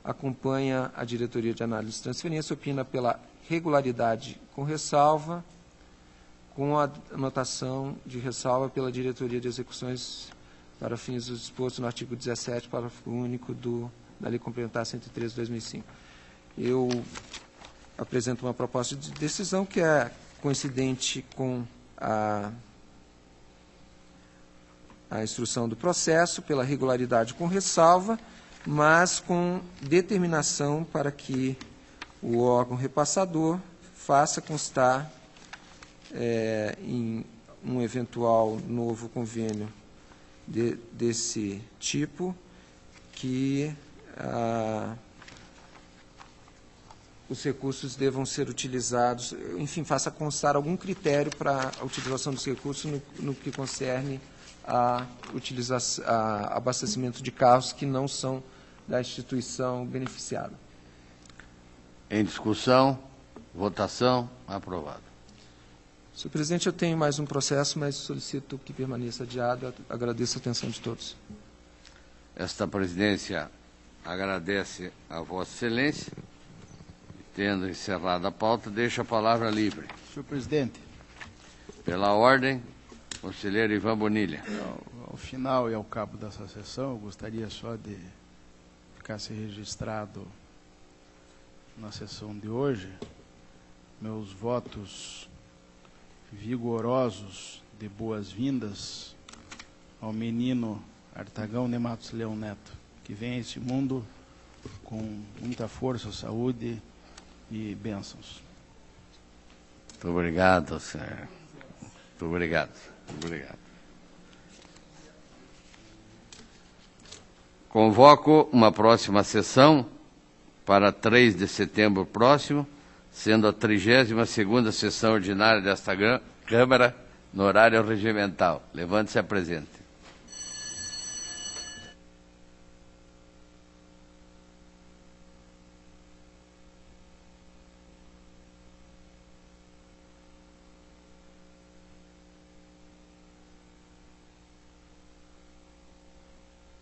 acompanha a Diretoria de Análise de Transferência, opina pela regularidade com ressalva, com a anotação de ressalva pela Diretoria de Execuções para fins do disposto no artigo 17, parágrafo único da Lei Complementar 103 de 2005. Eu apresento uma proposta de decisão que é coincidente com a instrução do processo, pela regularidade com ressalva, mas com determinação para que o órgão repassador faça constar em um eventual novo convênio desse tipo que os recursos devam ser utilizados, enfim, faça constar algum critério para a utilização dos recursos no que concerne a abastecimento de carros que não são da instituição beneficiada. Em discussão, votação, aprovado. Senhor presidente, eu tenho mais um processo, mas solicito que permaneça adiado. Agradeço a atenção de todos. Esta presidência agradece a Vossa Excelência. Tendo encerrado a pauta, deixa a palavra livre. Senhor presidente. Pela ordem, conselheiro Ivan Bonilha. Ao final e ao cabo dessa sessão, eu gostaria só de ficasse registrado na sessão de hoje meus votos vigorosos de boas-vindas ao menino Artagão de Matos Leão Neto, que vem a esse mundo com muita força, saúde e bênçãos. Muito obrigado, senhor. Muito obrigado. Muito obrigado. Convoco uma próxima sessão para 3 de setembro próximo, sendo a 32ª sessão ordinária desta Câmara, no horário regimental. Levante-se e apresente.